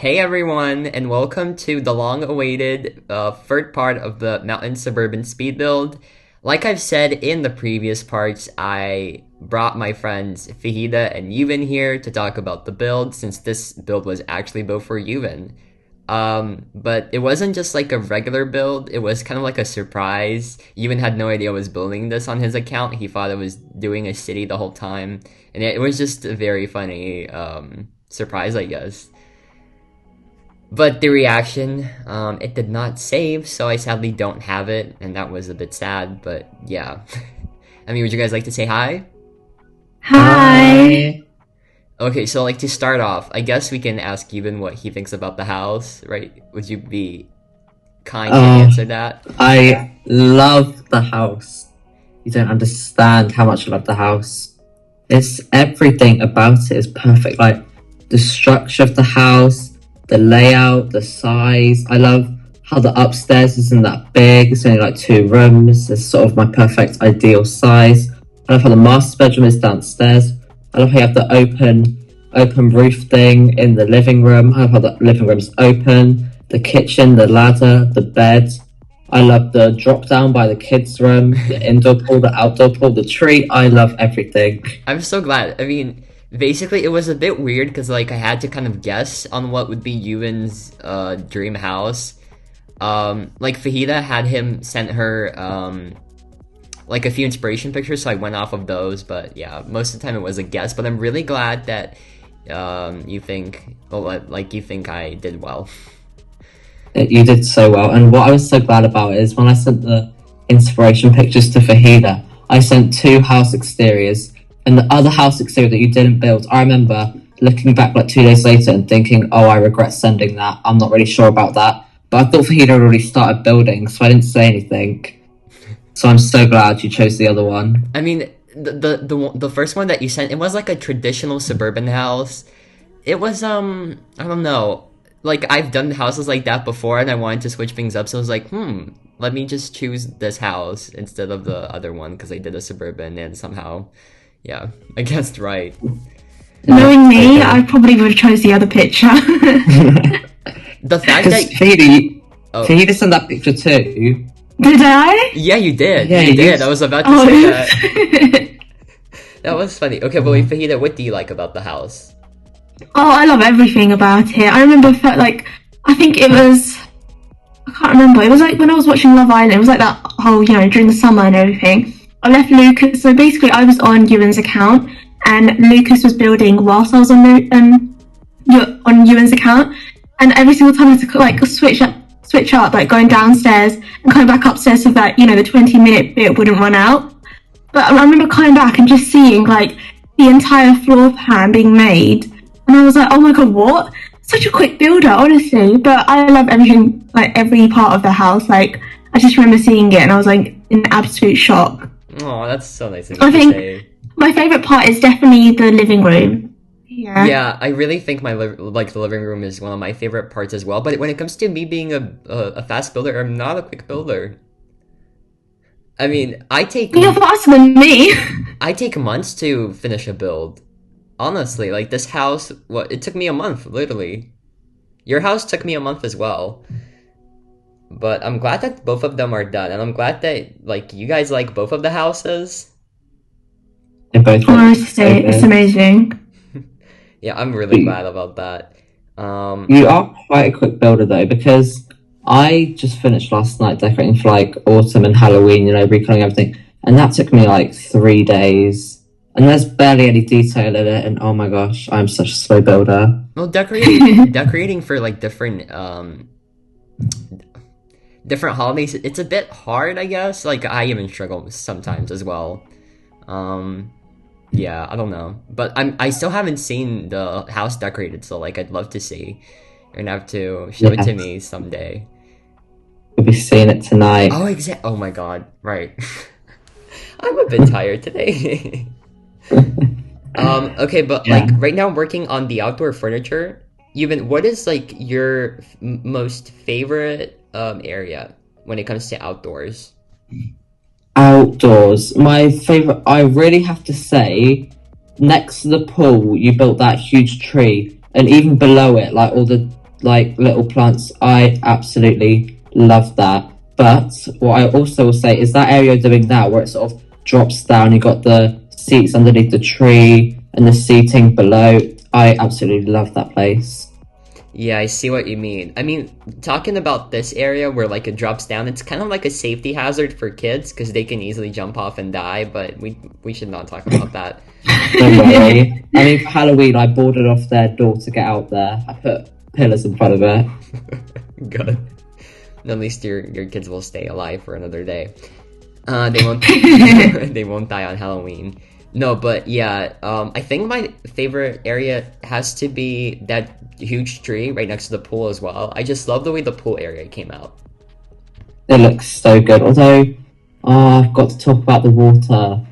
Hey everyone, and welcome to the long-awaited third part of the Mountain Suburban speed build. Like I've said in the previous parts, I brought my friends Fahida and Yuven here to talk about the build, since this build was actually built for Yuven. But it wasn't just like a regular build, it was kind of like a surprise. Yuven had no idea I was building this on his account. He thought I was doing a city the whole time, and it was just a very funny surprise, I guess. But the reaction, it did not save, so I sadly don't have it, and that was a bit sad, but yeah. I mean, would you guys like to say hi? Hi! Okay, so like to start off, I guess we can ask Yuven what he thinks about the house, right? Would you be kind to answer that? I love the house. You don't understand how much I love the house. It's everything about it is perfect. Like the structure of the house, the layout, the size. I love how the upstairs isn't that big. It's only like 2 rooms. It's sort of my perfect ideal size. I love how the master bedroom is downstairs. I love how you have the open roof thing in the living room. I love how the living room's open. The kitchen, the ladder, the bed. I love the drop down by the kids' room, the indoor pool, the outdoor pool, the tree. I love everything. I'm so glad. I mean, basically it was a bit weird because like I had to kind of guess on what would be Yuven's dream house. Like Fahida had him send her like a few inspiration pictures, so I went off of those, but yeah, most of the time it was a guess. But I'm really glad that you think I did well. You did so well, and what I was so glad about is when I sent the inspiration pictures to Fahida, I sent 2 house exteriors, and the other house exterior that you didn't build, I remember looking back like 2 days later and thinking, oh, I regret sending that, I'm not really sure about that, but I thought Fahida had already started building, so I didn't say anything. So I'm so glad you chose the other one. I mean, the first one that you sent, it was like a traditional suburban house. It was I don't know, like I've done houses like that before, and I wanted to switch things up. So I was like, let me just choose this house instead of the other one because I did a suburban, and somehow, yeah, I guessed right. Knowing me, I probably would have chose the other picture. The fact that Fahida sent that picture too. Did I? Yeah, you did. Yeah, you did. I was about to say that. That was funny. Okay, but wait, Fahida, what do you like about the house? Oh, I love everything about it. I remember, I think it was, I can't remember. It was like when I was watching Love Island. It was like that whole, during the summer and everything. I left Lucas. So basically, I was on Ewan's account, and Lucas was building whilst I was on Ewan's account. And every single time I had to like switch up, like going downstairs and coming back upstairs so that, the 20-minute bit wouldn't run out. But I remember coming back and just seeing like the entire floor plan being made. And I was like, oh my god, what? Such a quick builder, honestly. But I love everything, like every part of the house. Like, I just remember seeing it and I was like in absolute shock. Oh, that's so nice of you I to think say. My favourite part is definitely the living room. Yeah, I really think the living room is one of my favorite parts as well. But when it comes to me being a fast builder, I'm not a quick builder. I mean, You're faster than me. I take months to finish a build. Honestly, like this house, it took me a month, literally. Your house took me a month as well. But I'm glad that both of them are done, and I'm glad that like you guys like both of the houses. Honestly, it's amazing. Yeah, I'm really glad about that. You are quite a quick builder though, because I just finished last night decorating for like autumn and Halloween, recoloring everything, and that took me like 3 days. And there's barely any detail in it, and oh my gosh, I'm such a slow builder. Well, decorating for like different holidays, it's a bit hard, I guess. Like I even struggle sometimes as well. Yeah, I don't know, but I still haven't seen the house decorated, so like I'd love to see. You're gonna have to show it to me someday. We'll be seeing it tonight. Oh my god, right. I'm a bit tired today. Okay, but like right now I'm working on the outdoor furniture. What is like your most favorite area when it comes to outdoors? Outdoors, my favorite, I really have to say, next to the pool you built that huge tree, and even below it, like all the like little plants. I absolutely love that. But what I also will say is that area doing that, where it sort of drops down, you got the seats underneath the tree and the seating below. I absolutely love that place. Yeah, I see what you mean. I mean, talking about this area where like it drops down, it's kind of like a safety hazard for kids because they can easily jump off and die, but we should not talk about that. Don't worry. I mean, for Halloween, I boarded off their door to get out there. I put pillars in front of it. Good. At least your kids will stay alive for another day. They won't they won't die on Halloween. No, but yeah, I think my favorite area has to be that huge tree right next to the pool as well. I just love the way the pool area came out. It looks so good. Although, I've got to talk about the water.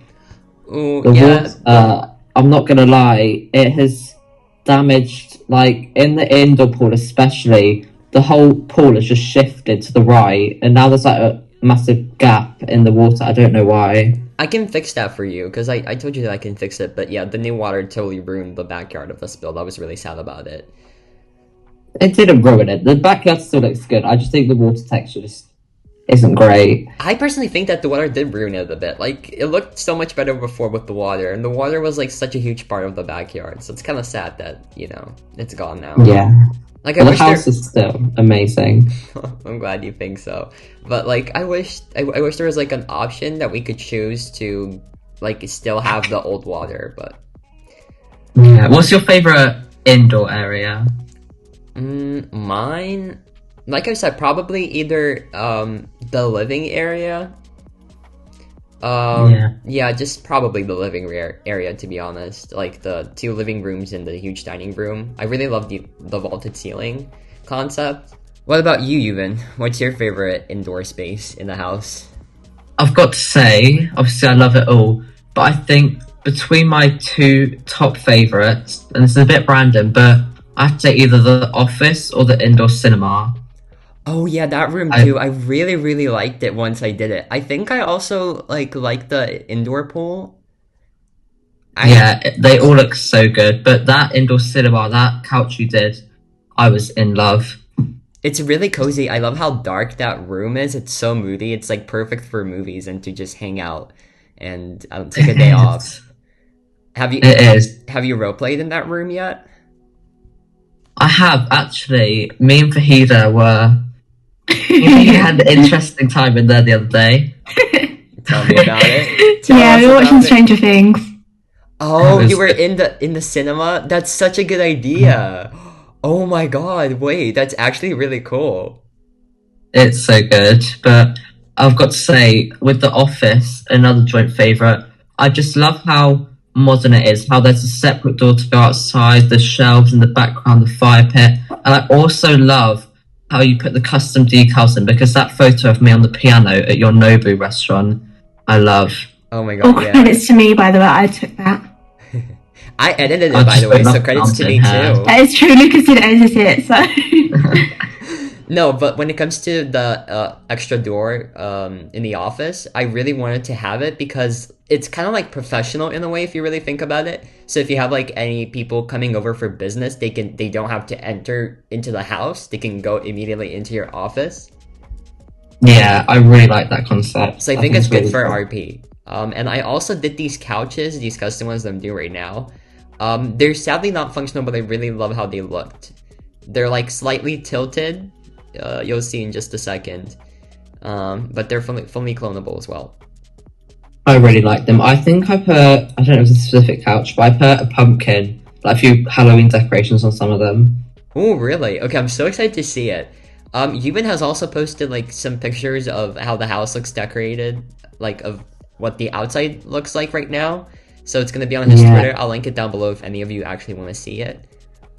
Ooh, The yeah. water, I'm not gonna lie, it has damaged, like, in the indoor pool especially, the whole pool has just shifted to the right, and now there's like a massive gap in the water. I don't know why. I can fix that for you because I told you that I can fix it. But yeah, the new water totally ruined the backyard of this build. I was really sad about it. It didn't ruin it. The backyard still looks good. I just think the water texture just isn't great. I personally think that the water did ruin it a bit. Like, it looked so much better before with the water, and the water was like such a huge part of the backyard. So it's kind of sad that, you know, it's gone now. Yeah. Like, But the house is still amazing. I'm glad you think so. But like, I wish there was like an option that we could choose to like still have the old water, but Yeah. What's your favorite indoor area? mine, like I said, probably either the living area. Yeah, just probably the living area, to be honest. Like the 2 living rooms and the huge dining room. I really love the vaulted ceiling concept. What about you, Yuvan? What's your favorite indoor space in the house? I've got to say, obviously I love it all, but I think between my 2 top favourites, and this is a bit random, but I have to say either the office or the indoor cinema. Oh yeah, that room too. I really, really liked it once I did it. I think I also like the indoor pool. They all look so good, but that indoor cinema, that couch you did, I was in love. It's really cozy. I love how dark that room is. It's so moody. It's like perfect for movies and to just hang out and take a day off. It is. Have you roleplayed in that room yet? I have, actually. Me and Fahida we had an interesting time in there the other day. Tell me about it. Yeah, we were watching Stranger Things. Oh, you were in the cinema? That's such a good idea. Oh my god, wait, that's actually really cool. It's so good, but I've got to say, with The Office, another joint favourite, I just love how modern it is, how there's a separate door to go outside, the shelves in the background, the fire pit, and I also love how you put the custom decals in, because that photo of me on the piano at your Nobu restaurant, I love. Oh my god, All yeah. credits to me, by the way, I took that. I edited it, by the way, so credits to me too. That is true, Lucas did edit it, so... No, but when it comes to the extra door in the office, I really wanted to have it because it's kind of like professional in a way if you really think about it. So if you have like any people coming over for business, they don't have to enter into the house. They can go immediately into your office. Yeah, I really like that concept. So I think it's good really for cool. RP. And I also did these couches, these custom ones that I'm doing right now. They're sadly not functional, but I really love how they looked. They're like slightly tilted. You'll see in just a second. But they're fully clonable as well. I really like them. I think I don't know if it's a specific couch, but I put a pumpkin, like a few Halloween decorations on some of them. Oh, really? Okay, I'm so excited to see it. Yuban has also posted like some pictures of how the house looks decorated, like of what the outside looks like right now. So it's gonna be on his Twitter. I'll link it down below if any of you actually want to see it.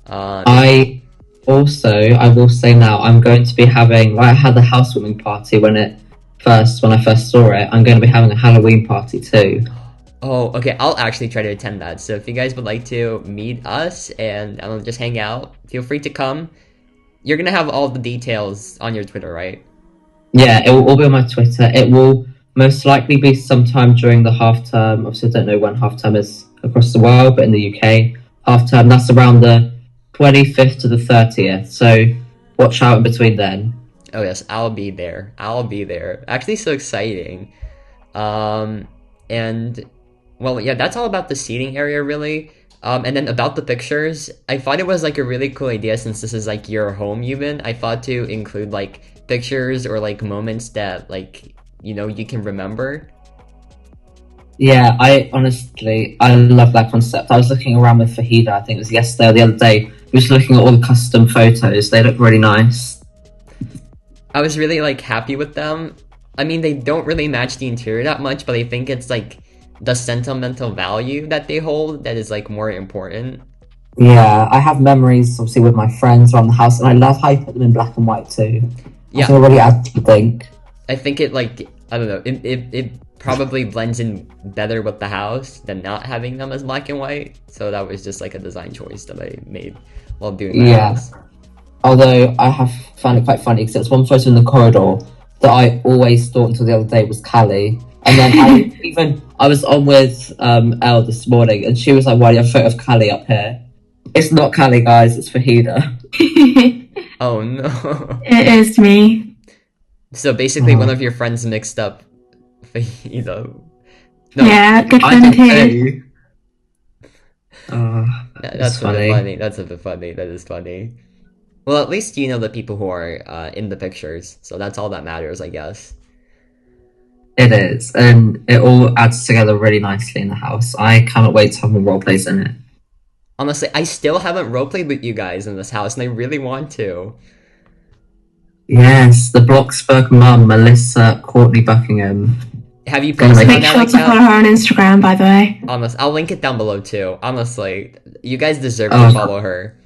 I will say now, I'm going to be having, like I had the housewarming party when I first saw it, I'm going to be having a Halloween party too. Oh, okay, I'll actually try to attend that. So if you guys would like to meet us and just hang out, feel free to come. You're gonna have all the details on your Twitter, right? Yeah, it will all be on my Twitter. It will most likely be sometime during the half term. Obviously, I don't know when half term is across the world, but in the UK, half term, that's around the 25th to the 30th. So watch out in between then. Oh yes, I'll be there. I'll be there. Actually, so exciting. And well, yeah, that's all about the seating area, really. And then about the pictures, I thought it was like a really cool idea since this is like your home, even. I thought to include like pictures or like moments that like you can remember. Yeah, I love that concept. I was looking around with Fahida, I think it was yesterday or the other day. We was looking at all the custom photos. They look really nice. I was really like happy with them. I mean, they don't really match the interior that much, but I think it's like the sentimental value that they hold that is like more important. Yeah, I have memories obviously with my friends around the house, and I love how you put them in black and white too. Yeah, I think it really adds to the thing. I think it like I don't know. It probably blends in better with the house than not having them as black and white. So that was just like a design choice that I made while doing my house. Although I have found it quite funny because there's one photo in the corridor that I always thought until the other day was Callie. And then I was on with Elle this morning and she was like, why do you have a photo of Callie up here? It's not Callie, guys, it's Fahida. Oh no. It is me. So basically one of your friends mixed up Fahida. No, yeah, good friend too. That's a bit funny. That's a bit funny. That is funny. Well, at least you know the people who are in the pictures, so that's all that matters, I guess. It is, and it all adds together really nicely in the house. I cannot wait to have more roleplays in it. Honestly, I still haven't roleplayed with you guys in this house, and I really want to. Yes, the Bloxburg mum, Melissa Courtney Buckingham. Have you posted Make sure to follow her on Instagram, by the way. Honestly, I'll link it down below too. Honestly, you guys deserve to follow her.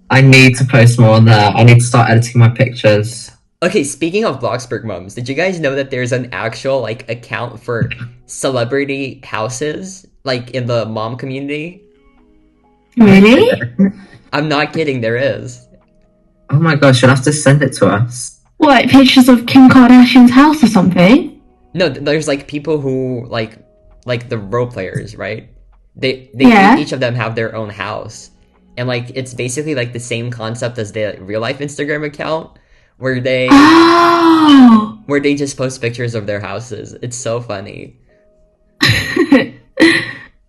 I need to post more on there. I need to start editing my pictures. Okay, speaking of Bloxburg mums, did you guys know that there's an actual like account for celebrity houses, like in the mom community? Really? I'm not kidding, there is. Oh my gosh, you'll have to send it to us. What, pictures of Kim Kardashian's house or something? No, there's like people who like the role players, right? They each of them have their own house. And like it's basically like the same concept as the real life Instagram account where they just post pictures of their houses. It's so funny.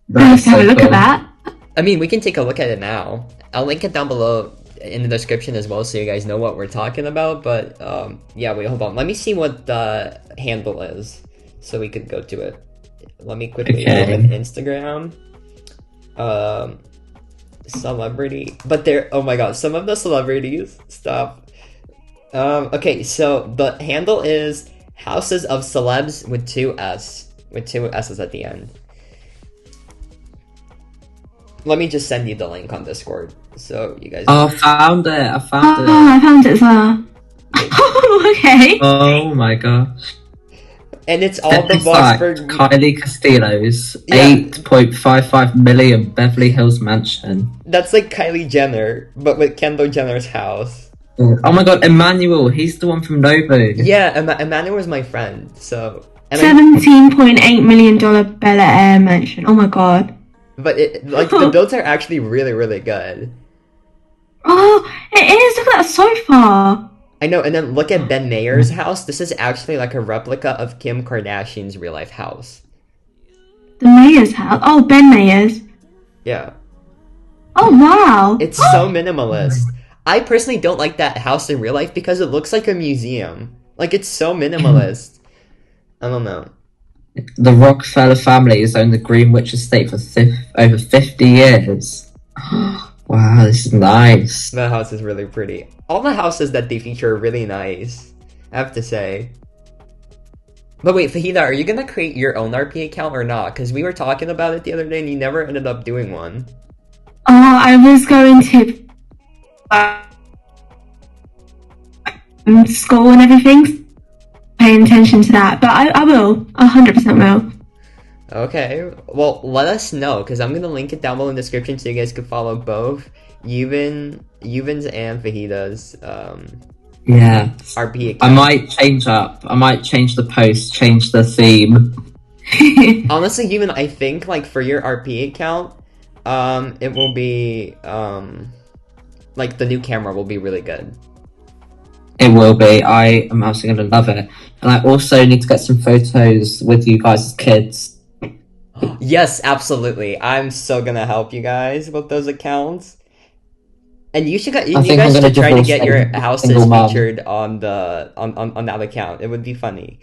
Let's have a look at that. I mean, we can take a look at it now. I'll link it down below in the description as well so you guys know what we're talking about. But yeah, wait, hold on. Let me see what the handle is so we could go to it. Let me quickly open Instagram. Celebrity, but they're, oh my god, some of the celebrities, stop. Okay, so the handle is Houses of Celebs with two S's at the end. Let me just send you the link on Discord so you guys. Oh, I found it. I found it as well. Oh, okay. Oh my gosh. And it's all the Bloxburg. Kylie Castillo's 8.55 million Beverly Hills mansion. That's like Kylie Jenner, but with Kendall Jenner's house. Oh my god, Emmanuel, he's the one from Nobu. Yeah, Emmanuel was my friend, so... $17.8 million Bel Air mansion, oh my god. But like the builds are actually really, really good. Oh, it is, look at that sofa. I know, and then look at Ben Mayer's house. This is actually like a replica of Kim Kardashian's real life house. The Mayer's house? Oh, Ben Mayer's. Yeah. Oh, wow. It's so minimalist. I personally don't like that house in real life because it looks like a museum. Like, it's so minimalist. I don't know. The Rockefeller family has owned the Greenwich estate for over 50 years. Wow, this is nice. The house is really pretty. All the houses that they feature are really nice, I have to say. But wait, Fahida, are you gonna create your own RP account or not? Because we were talking about it the other day and you never ended up doing one. Oh, I was going to school and everything, paying attention to that, but I will, 100% will. Okay, well, let us know, because I'm going to link it down below in the description so you guys can follow both Yuvin's and Fahida's RP account. I might change the post, change the theme. Honestly, Yuvin, I think, like, for your RP account, it will be, like, the new camera will be really good. It will be. I am absolutely going to love it. And I also need to get some photos with you guys as kids. Yes, absolutely. I'm so gonna help you guys with those accounts. And you should you I think guys I'm should going to try to divorce get your every houses single mum. featured on the on that account. It would be funny.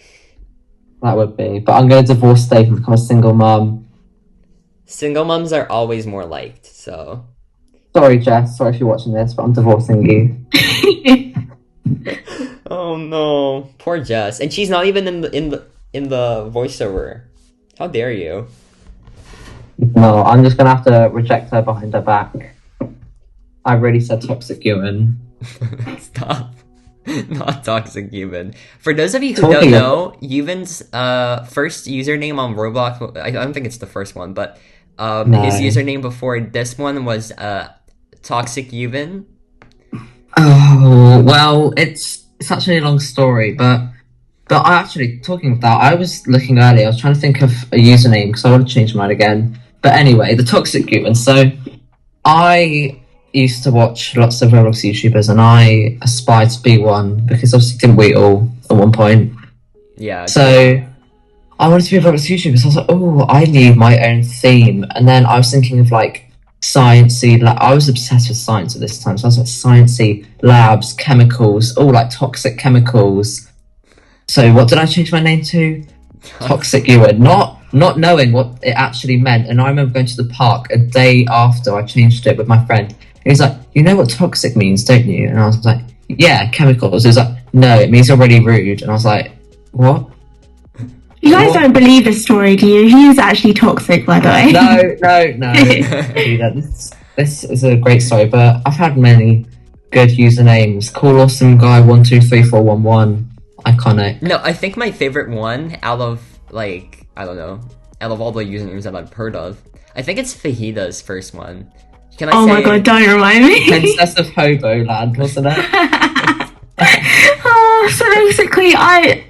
That would be. But I'm going to divorce Dave and become a single mum. Single mums are always more liked, so Sorry, Jess. Sorry if you're watching this, but I'm divorcing you. oh no. Poor Jess. And she's not even in the voiceover. How dare you? No, I'm just going to have to reject her behind her back. I really said toxic human. Stop. Not toxic human. For those of you who Talking don't know, Yuven's first username on Roblox, I don't think it's the first one, but No. his username before this one was Toxic Yuven. Oh, well, it's actually a long story, but I actually, talking of that, I was looking earlier, I was trying to think of a username because I want to change mine again. But anyway, the toxic human. So, I used to watch lots of Roblox YouTubers and I aspired to be one because obviously didn't we all at one point? Yeah. So, I wanted to be a Roblox YouTuber, so I was like, oh, I need my own theme. And then I was thinking of like sciencey, like I was obsessed with science at this time, so I was like sciencey, labs, chemicals, all like toxic chemicals. So what did I change my name to? Toxic Ewan. Not knowing what it actually meant. And I remember going to the park a day after I changed it with my friend. And he's like, you know what toxic means, don't you? And I was like, yeah, chemicals. He was like, no, it means you're really rude. And I was like, what? You guys don't believe this story, do you? He is actually toxic, by the way. No. This is a great story, but I've had many good usernames. Cool Awesome Guy 123411. Iconic. No, I think my favorite one out of like I don't know, out of all the usernames that I've heard of, I think it's Fajida's first one. Can I Oh say my god, don't remind me. Princess of Hobo Land, wasn't it? Oh, so basically, I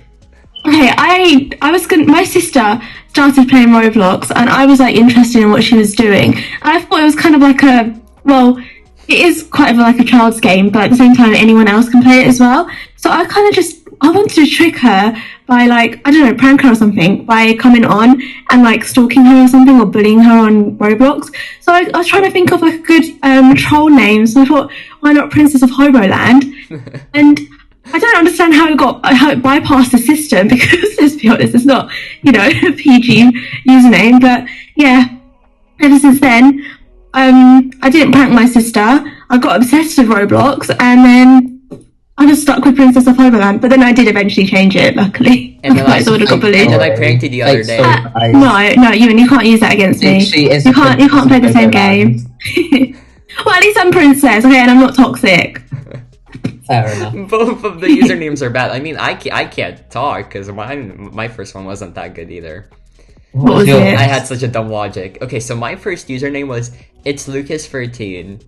was my sister started playing Roblox, and I was like interested in what she was doing, and I thought it was kind of like it is quite like a child's game, but at the same time, anyone else can play it as well. So I kind of I wanted to trick her by like, I don't know, prank her or something by coming on and like stalking her or something or bullying her on Roblox. So I was trying to think of like a good troll name. So I thought, why not Princess of Hoboland? And I don't understand how it bypassed the system because let's be honest, it's not, a PG username. But yeah, ever since then, I didn't prank my sister. I got obsessed with Roblox, and then I just stuck with Princess of Hoboland. But then I did eventually change it, luckily. And then I would have got bullied. And then I pranked you the other day. No, you can't use that against me. You can't play the same game. Well, at least I'm Princess, okay, and I'm not toxic. Fair enough. Both of the usernames are bad. I mean, I can't talk because my first one wasn't that good either. What was it? I had such a dumb logic. Okay, so my first username was It's Lucas13.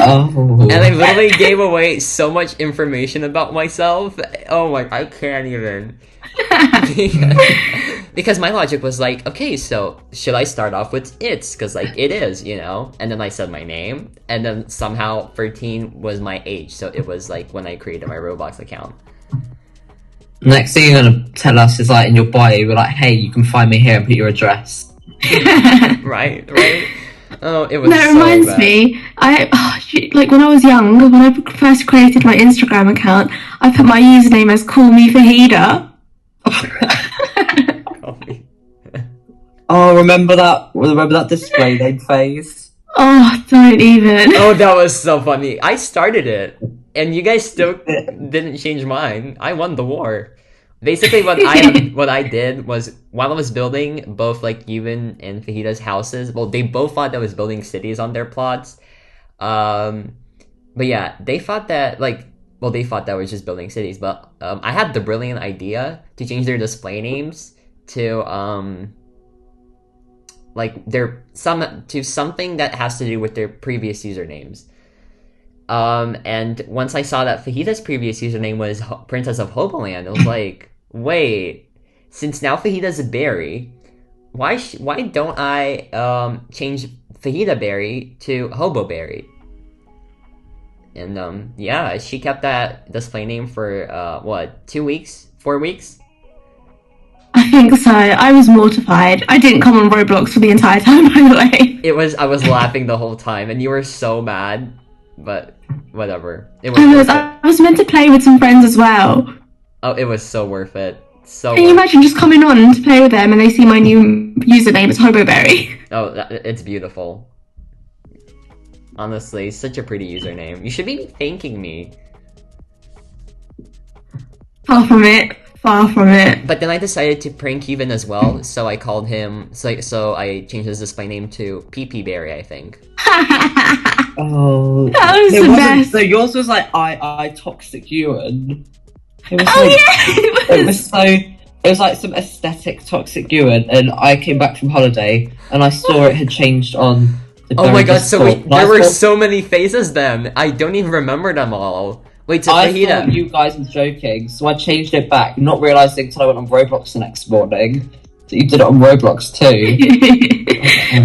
Oh. And I literally gave away so much information about myself. Oh my, I can't even. Because my logic was like, okay, so should I start off with it's? Because like it is, And then I said my name, and then somehow 13 was my age. So it was like when I created my Roblox account. Next thing you're gonna tell us is like in your bio, you're like, hey, you can find me here and put your address. Right. Oh, it was. That reminds me. Like when I was young, when I first created my Instagram account, I put my username as Call Me Fajida. Oh, remember that display name phase? Oh, don't even. Oh, that was so funny. I started it, and you guys still didn't change mine. I won the war. Basically, what I did was while I was building both like Yuven and Fajida's houses, well, they both thought I was building cities on their plots. But yeah, they thought that I was just building cities. But I had the brilliant idea to change their display names to something that has to do with their previous usernames. And once I saw that Fajida's previous username was Princess of Hoboland, I was like, wait, since now Fajida's a berry, why don't I change Fajida Berry to Hobo Berry? And yeah, she kept that display name for 2 weeks, 4 weeks. I think so. I was mortified. I didn't come on Roblox for the entire time, by the way. I was laughing the whole time, and you were so mad, but whatever. It was. I was meant to play with some friends as well. Oh, it was so worth it. So. Can you imagine just coming on to play with them and they see my new username is Hoboberry? Oh, it's beautiful. Honestly, such a pretty username. You should be thanking me. Far from it. Far from it. But then I decided to prank Cuban as well, so I called him. So I changed his display name to PP Berry, I think. Oh, that was the best. So yours was like I toxic Ewan. It was it was like some aesthetic toxic Ewan, and I came back from holiday and I saw it had changed on. Oh my god! So there were so many faces then. I don't even remember them all. Wait, so I thought you guys were joking, so I changed it back, not realizing until I went on Roblox the next morning that you did it on Roblox too.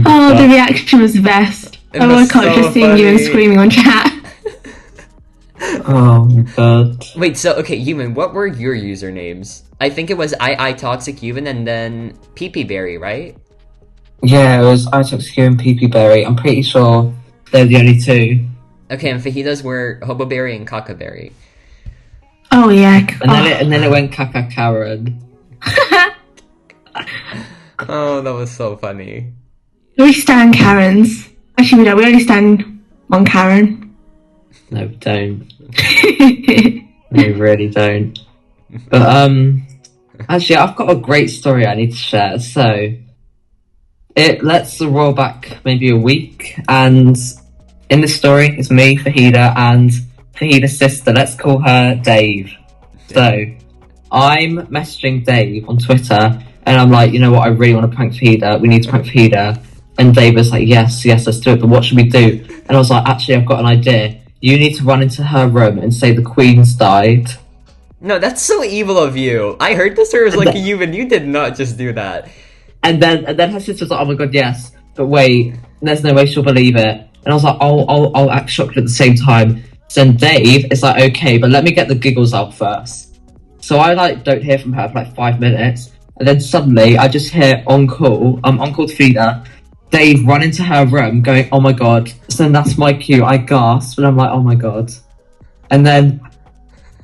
Oh, the reaction was the best. I woke up just seeing you and screaming on chat. Oh my god. Wait, so okay, Yuman, what were your usernames? I think it was I Toxic Yuman and then PP Berry, right? Yeah, it was I Toxic Yuman and PP Berry. I'm pretty sure they're the only two. Okay, and fajitas were Hoboberry and Cacaberry. Oh yeah. And then it went Kaka Karen. Oh, that was so funny. We stand Karens. Actually, we don't. We only stand one Karen. No, we don't. We really don't. But actually, I've got a great story I need to share. So let's roll back maybe a week, and in the story, it's me, Fahida, and Fahida's sister. Let's call her Dave. So I'm messaging Dave on Twitter, and I'm like, you know what? I really want to prank Fahida. We need to prank Fahida. And Dave was like, yes, let's do it. But what should we do? And I was like, actually, I've got an idea. You need to run into her room and say the Queen's died. No, that's so evil of you. I heard the story was like you, and you did not just do that. And then her sister was like, oh my god, yes. But wait, there's no way she'll believe it. And I was like, I'll act shocked at the same time. So then Dave is like, okay, but let me get the giggles out first. So I don't hear from her for 5 minutes. And then suddenly I just hear on call to Fida, Dave run into her room going, oh my god. So then that's my cue. I gasp and I'm like, oh my god. And then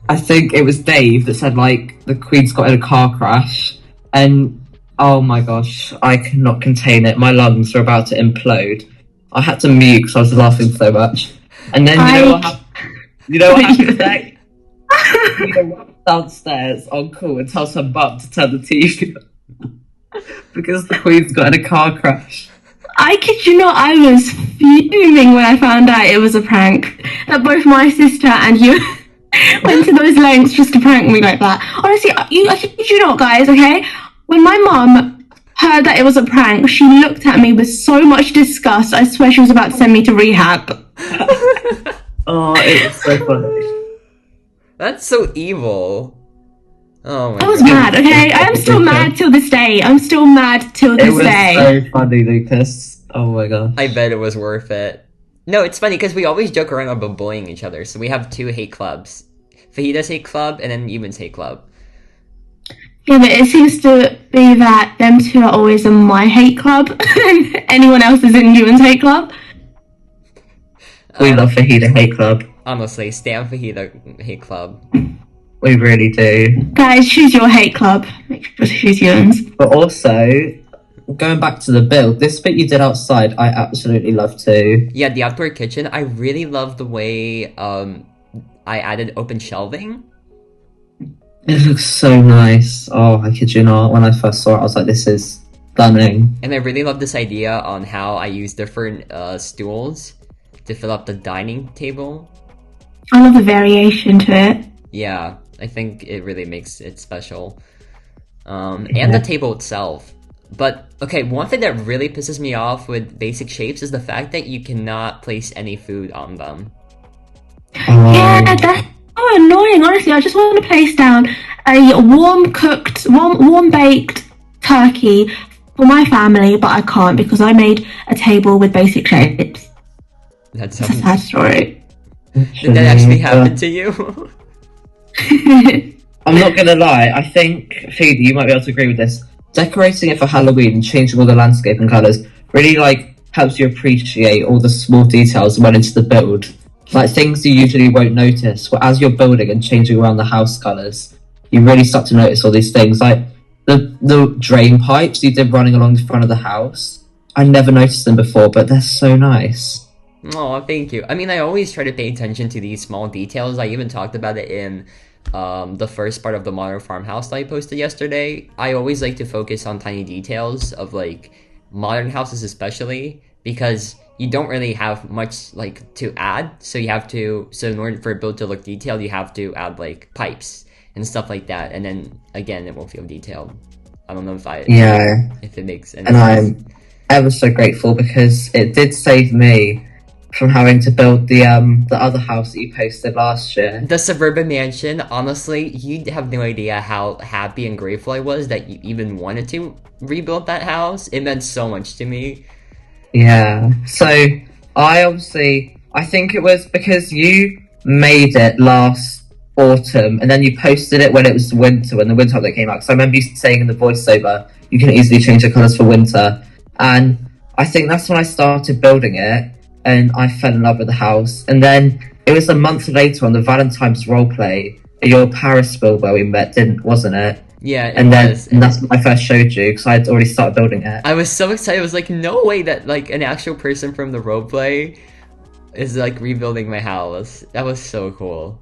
I think it was Dave that said the Queen's got in a car crash. And oh my gosh, I cannot contain it. My lungs were about to implode. I had to mute because I was laughing so much. And then you know what happened next? Fida runs downstairs on call and tells her mum to turn the TV on. Because the Queen's got in a car crash. I kid you not, I was fuming when I found out it was a prank. That both my sister and you went to those lengths just to prank me like that. Honestly, I kid you not, guys, okay? When my mum heard that it was a prank, she looked at me with so much disgust, I swear she was about to send me to rehab. Oh, it was so funny. That's so evil. Oh my god. I was mad, okay? I am still mad till this day. I'm still mad till this day. It was so funny, Lucas. Oh my god. I bet it was worth it. No, it's funny because we always joke around about bullying each other. So we have 2 hate clubs. Fahida's hate club and then Yuman's hate club. Yeah, but it seems to be that them two are always in my hate club and anyone else is in Yuman's hate club. We love Fahida hate club. Honestly, Stan Fahida hate club. We really do. Guys, choose your hate club. Make sure to choose yours. But also, going back to the build, this bit you did outside, I absolutely love too. Yeah, the outdoor kitchen. I really love the way I added open shelving. It looks so nice. Oh, I kid you not. When I first saw it, I was like, this is stunning. And I really love this idea on how I use different stools to fill up the dining table. I love the variation to it. Yeah, I think it really makes it special. And the table itself. But, okay, one thing that really pisses me off with basic shapes is the fact that you cannot place any food on them. Yeah, that's so annoying. Honestly, I just want to place down a warm baked turkey for my family, but I can't because I made a table with basic shapes. That's a sad story. Did that actually happen to you? I'm not gonna lie, I think, Phoebe, you might be able to agree with this. Decorating it for Halloween and changing all the landscape and colours really, like, helps you appreciate all the small details that went into the build. Like, things you usually won't notice, but as you're building and changing around the house colours, you really start to notice all these things. Like, the drain pipes you did running along the front of the house, I never noticed them before, but they're so nice. Oh, thank you. I mean, I always try to pay attention to these small details. I even talked about it in the first part of the modern farmhouse that I posted yesterday. I always like to focus on tiny details of like modern houses, especially because you don't really have much like to add. So in order for a build to look detailed, you have to add like pipes and stuff like that. And then again, it won't feel detailed. I don't know if it makes any and sense. I'm ever so grateful because it did save me from having to build the other house that you posted last year. The suburban mansion, honestly, you have no idea how happy and grateful I was that you even wanted to rebuild that house. It meant so much to me. Yeah. So I think it was because you made it last autumn and then you posted it when it was winter, when the winter update came out. So I remember you saying in the voiceover you can easily change the colours for winter. And I think that's when I started building it. And I fell in love with the house. And then it was a month later on the Valentine's roleplay at your Paris build where we met, wasn't it? Yeah, and that's when I first showed you because I'd already started building it. I was so excited. I was like, no way that like an actual person from the roleplay is like rebuilding my house. That was so cool.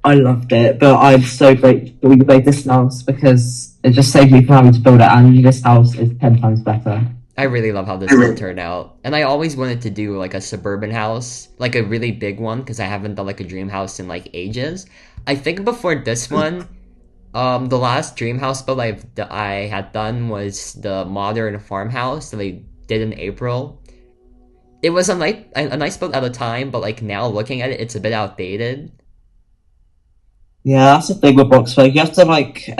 I loved it, but I'm so grateful you made this house because it just saved me from having to build it, and this house is 10 times better. I really love how this build turned out. And I always wanted to do like a suburban house, like a really big one, because I haven't done like a dream house in like ages. I think before this one, the last dream house build I had done was the modern farmhouse that I did in April. It was a nice build at the time, but like now looking at it, it's a bit outdated. Yeah, that's the thing with Bloxburg. You have to like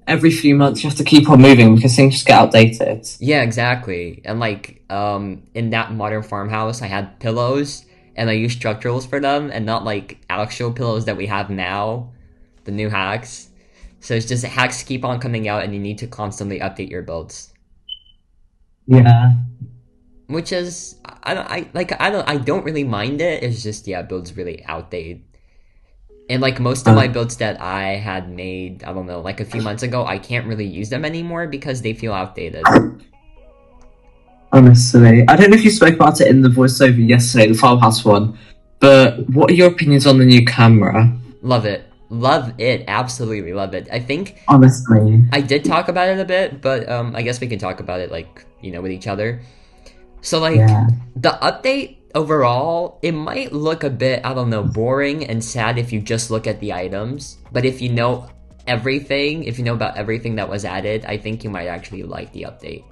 every few months you have to keep on moving because things just get outdated. Yeah, exactly. And like in that modern farmhouse I had pillows and I used structurals for them and not like actual pillows that we have now, the new hacks. So it's just hacks keep on coming out and you need to constantly update your builds. Yeah. Which is I don't really mind it. It's just builds really outdated. And like most of my builds that I had made, I don't know, like a few months ago, I can't really use them anymore because they feel outdated. Honestly, I don't know if you spoke about it in the voiceover yesterday, the farmhouse one, but what are your opinions on the new camera? Love it. Love it. Absolutely love it. I think... Honestly. I did talk about it a bit, but I guess we can talk about it, like, with each other. So, like, the update... Overall, it might look a bit, I don't know, boring and sad if you just look at the items. But if you know everything, if you know about everything that was added, I think you might actually like the update.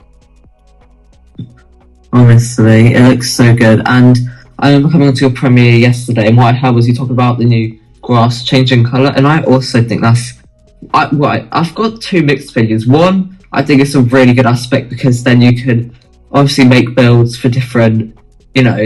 Honestly, it looks so good. And I remember coming onto your premiere yesterday, and what I heard was you talk about the new grass changing colour. And I also think I've got two mixed opinions. One, I think it's a really good aspect because then you could obviously make builds for different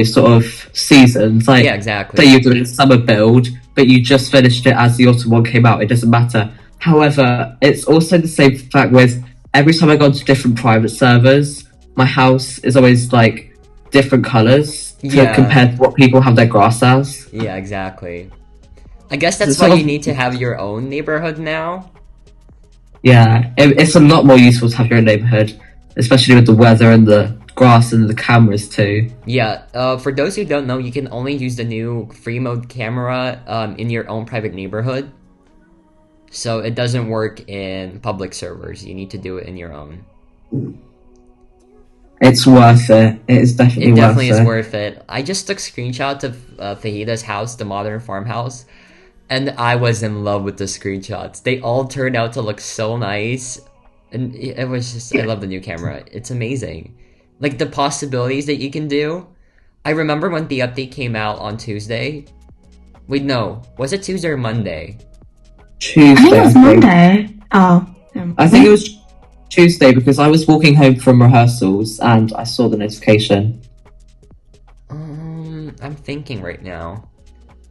sort of seasons. Like, yeah, exactly. Say you're doing a summer build, but you just finished it as the autumn one came out. It doesn't matter. However, it's also the same fact with every time I go into different private servers, my house is always like different colours compared to what people have their grass as. Yeah, exactly. I guess that's why you need to have your own neighborhood now. Yeah, it's a lot more useful to have your own neighborhood, especially with the weather and the grass and the cameras too. Yeah, for those who don't know, you can only use the new free mode camera in your own private neighborhood. So it doesn't work in public servers. You need to do it in your own. It's worth it. It is definitely worth it. It definitely is worth it. I just took screenshots of Fahida's house, the modern farmhouse, and I was in love with the screenshots. They all turned out to look so nice. And it was just, I love the new camera. It's amazing. Like, the possibilities that you can do. I remember when the update came out on Tuesday. Wait, no. Was it Tuesday or Monday? Tuesday. I think it was Monday. Oh. I think it was Tuesday because I was walking home from rehearsals and I saw the notification. I'm thinking right now.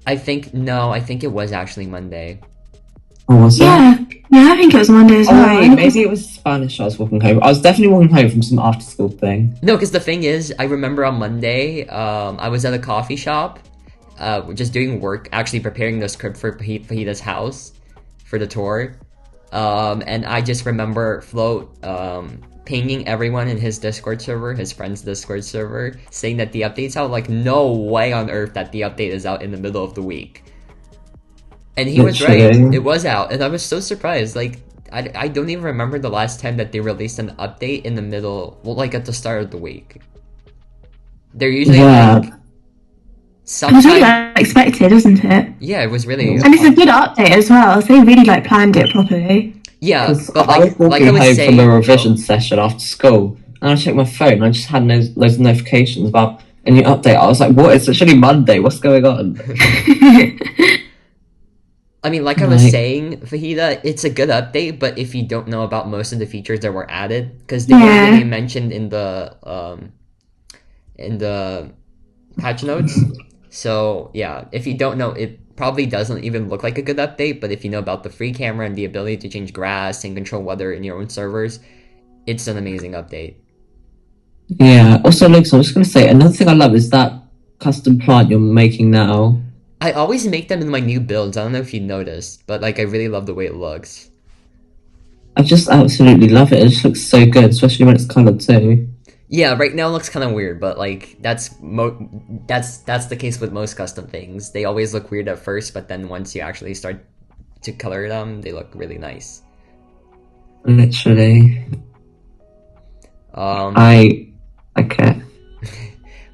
I think it was actually Monday. Oh, was Yeah, yeah, I think it was Monday as Oh, well. wait, maybe it was Spanish I was walking home. I was definitely walking home from some after school thing. No, because the thing is, I remember on Monday, I was at a coffee shop, just doing work, actually preparing the script for Fahida's house for the tour. And I just remember Float pinging everyone in his Discord server, his friend's Discord server, saying that the update's out. Like, no way on earth that the update is out in the middle of the week. And he was right. It was out, and I was so surprised. Like, I don't even remember the last time that they released an update in the middle, well, like at the start of the week. They're usually like It was really unexpected, wasn't it? Yeah, it was really. And it's a good update as well. So they really like planned it properly. Yeah, but I was like I walking was home saying, from a revision session after school, and I checked my phone. And I just had loads of notifications about a new update. I was like, "What? It's literally Monday. What's going on?" I mean, like I was saying, Fahida, it's a good update, but if you don't know about most of the features that were added, because they weren't really mentioned in the patch notes. So yeah, if you don't know, it probably doesn't even look like a good update. But if you know about the free camera and the ability to change grass and control weather in your own servers, it's an amazing update. Yeah. Also, Lucas, I'm just gonna say another thing I love is that custom plant you're making now. I always make them in my new builds. I don't know if you noticed, but like I really love the way it looks. I just absolutely love it. It just looks so good, especially when it's colored too. Yeah, right now it looks kind of weird, but like that's the case with most custom things. They always look weird at first, but then once you actually start to color them, they look really nice. Literally. Okay.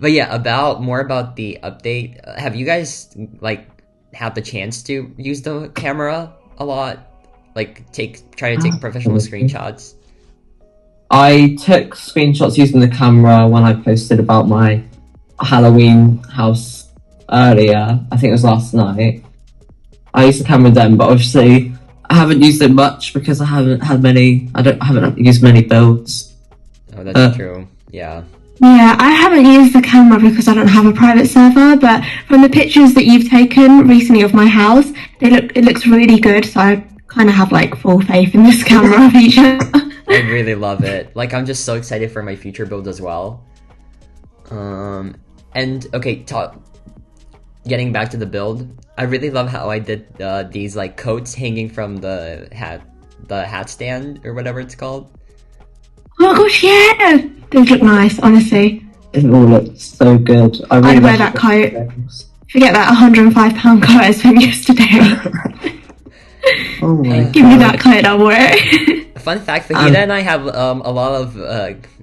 But yeah, more about the update. Have you guys like had the chance to use the camera a lot? Like try to take professional screenshots? I took screenshots using the camera when I posted about my Halloween house earlier. I think it was last night. I used the camera then, but obviously I haven't used it much because I haven't used many builds. Oh, that's true. Yeah. Yeah, I haven't used the camera because I don't have a private server, but from the pictures that you've taken recently of my house, it looks really good, so I kind of have like full faith in this camera feature. I really love it. Like, I'm just so excited for my future build as well. And okay, getting back to the build, I really love how I did these like coats hanging from the hat stand or whatever it's called. Oh my gosh, yeah! Those look nice, honestly. It all looks so good. I'd wear that coat. Forget that £105 coat I spent yesterday. Oh my God. Give me that coat, I'll wear it. Fun fact, Fahida and I have a lot of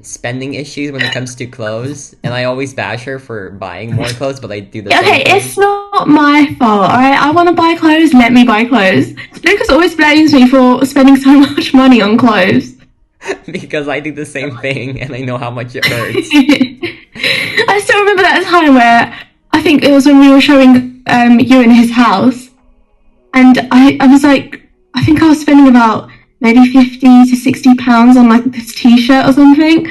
spending issues when it comes to clothes, and I always bash her for buying more clothes, but I do the same thing. It's not my fault, alright? I want to buy clothes, let me buy clothes. Lucas always blames me for spending so much money on clothes. Because I do the same thing, and I know how much it hurts. I still remember that time where I think it was when we were showing you in his house, and I was like, I think I was spending about maybe £50 to £60 on like this t-shirt or something,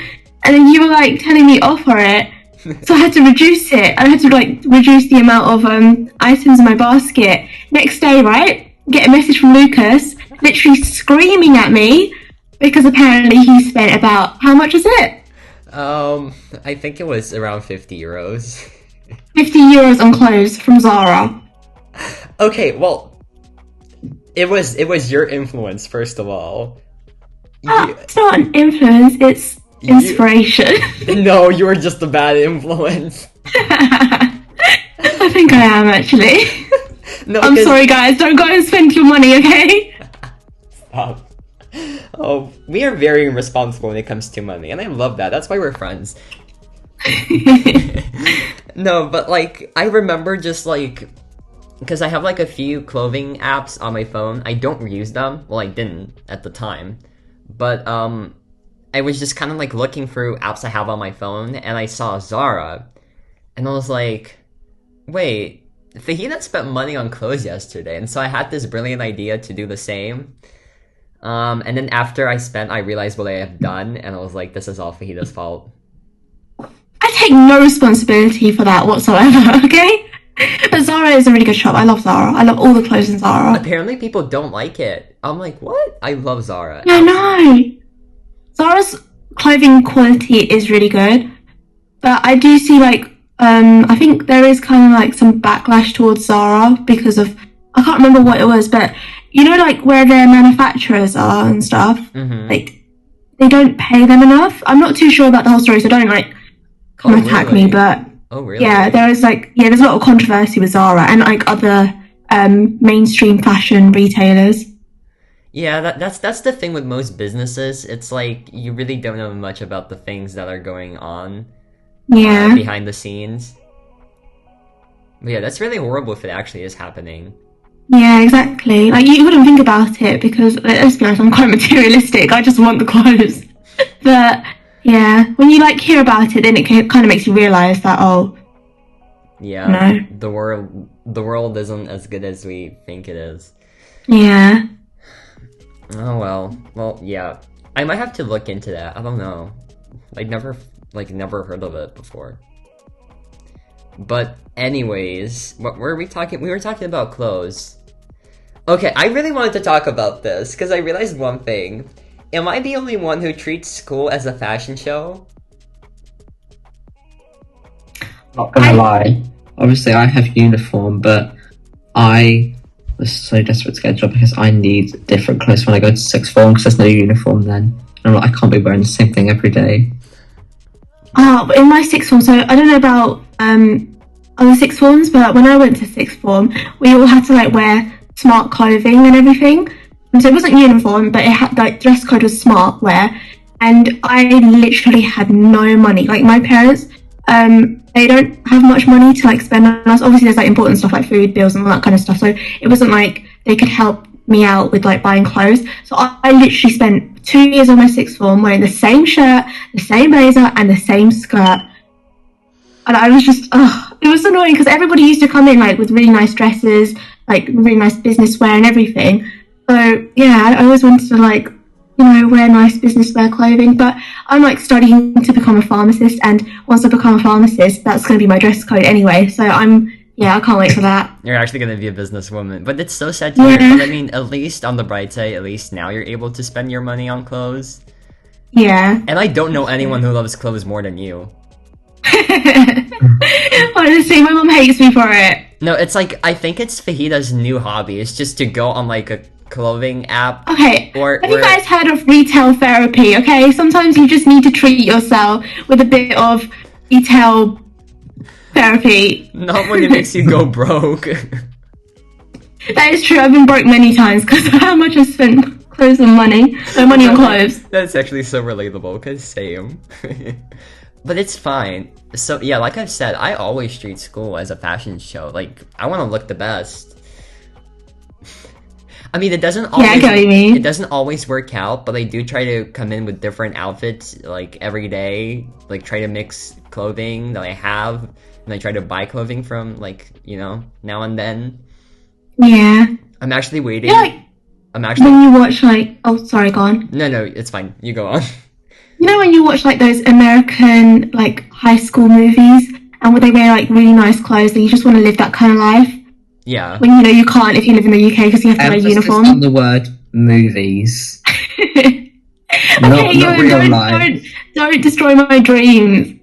and then you were like telling me off for it, so I had to reduce it. I had to like reduce the amount of items in my basket. Next day, right, get a message from Lucas, literally screaming at me. Because apparently he spent about, how much is it? I think it was around €50. €50 on clothes from Zara. Okay, well, it was your influence, first of all. It's not an influence, it's inspiration. No, you were just a bad influence. I think I am, actually. No, I'm sorry, guys, don't go and spend your money, okay? Stop. Oh, we are very irresponsible when it comes to money, and I love that. That's why we're friends. No, but like, I remember just like, because I have like a few clothing apps on my phone. I don't use them. Well, I didn't at the time, but I was just kind of like looking through apps I have on my phone, and I saw Zara, and I was like, wait, Fahida spent money on clothes yesterday, and so I had this brilliant idea to do the same. And then after I realized what I have done, and I was like, this is all Fahida's fault. I take no responsibility for that whatsoever, okay? But Zara is a really good shop. I love Zara. I love all the clothes in Zara. Apparently, people don't like it. I'm like, what? I love Zara. Yeah, no. Zara's clothing quality is really good, but I do see like I think there is kind of like some backlash towards Zara because of I can't remember what it was, but you know like where their manufacturers are and stuff. Like they don't pay them enough. I'm not too sure about the whole story, so don't like come attack me. But yeah, there is like there's a lot of controversy with Zara and like other mainstream fashion retailers. Yeah, that's the thing with most businesses. It's like you really don't know much about the things that are going on behind the scenes. But yeah, that's really horrible if it actually is happening. Yeah, exactly. Like you wouldn't think about it because let's be honest, I'm quite materialistic. I just want the clothes. But yeah, when you like hear about it, then it kind of makes you realize that the world isn't as good as we think it is. Yeah. Oh well, yeah. I might have to look into that. I don't know. Never heard of it before. But anyways, what were we talking? We were talking about clothes. Okay, I really wanted to talk about this because I realized one thing. Am I the only one who treats school as a fashion show? Not gonna lie. Obviously, I have uniform, but I was so desperate to get a job because I need different clothes when I go to sixth form because there's no uniform then. And I'm like, I can't be wearing the same thing every day. In my sixth form, so I don't know about other sixth forms, but when I went to sixth form, we all had to like wear smart clothing and everything. And so it wasn't uniform, but it had like dress code was smart wear. And I literally had no money. Like my parents, they don't have much money to like spend on us. Obviously, there's like important stuff like food bills and all that kind of stuff. So it wasn't like they could help me out with like buying clothes. So I literally spent 2 years of my sixth form wearing the same shirt, the same blazer, and the same skirt. And I was just, it was annoying because everybody used to come in like with really nice dresses, like really nice business wear and everything. So yeah, I always wanted to like, wear nice business wear clothing, but I'm like studying to become a pharmacist, and once I become a pharmacist, that's going to be my dress code anyway. So I can't wait for that. You're actually going to be a businesswoman, but it's so sad to hear. But I mean, at least on the bright side, at least now you're able to spend your money on clothes. Yeah. And I don't know anyone who loves clothes more than you. Honestly, my mom hates me for it. No, it's like, I think it's Fahida's new hobby. It's just to go on like a clothing app. Okay, have you guys heard of retail therapy? Okay, sometimes you just need to treat yourself with a bit of retail therapy. Not when it makes you go broke. That is true. I've been broke many times because of how much I spent clothes and money. Money on clothes. That's actually so relatable, because same. But it's fine. So yeah, like I've said, I always treat school as a fashion show. Like, I want to look the best. I mean, it doesn't always, I get what you mean. It doesn't always work out, but I do try to come in with different outfits, like, every day. Like, try to mix clothing that I have, and I try to buy clothing from, like, now and then. Yeah. I'm actually waiting. Yeah, like, when you watch, like... Oh, sorry, go on. No, it's fine. You go on. You know when you watch, like, those American, like, high school movies, and when they wear, like, really nice clothes, and you just want to live that kind of life? Yeah. When you can't if you live in the UK because you have to wear a uniform. On the word movies. Okay, not real life. Don't destroy my dreams.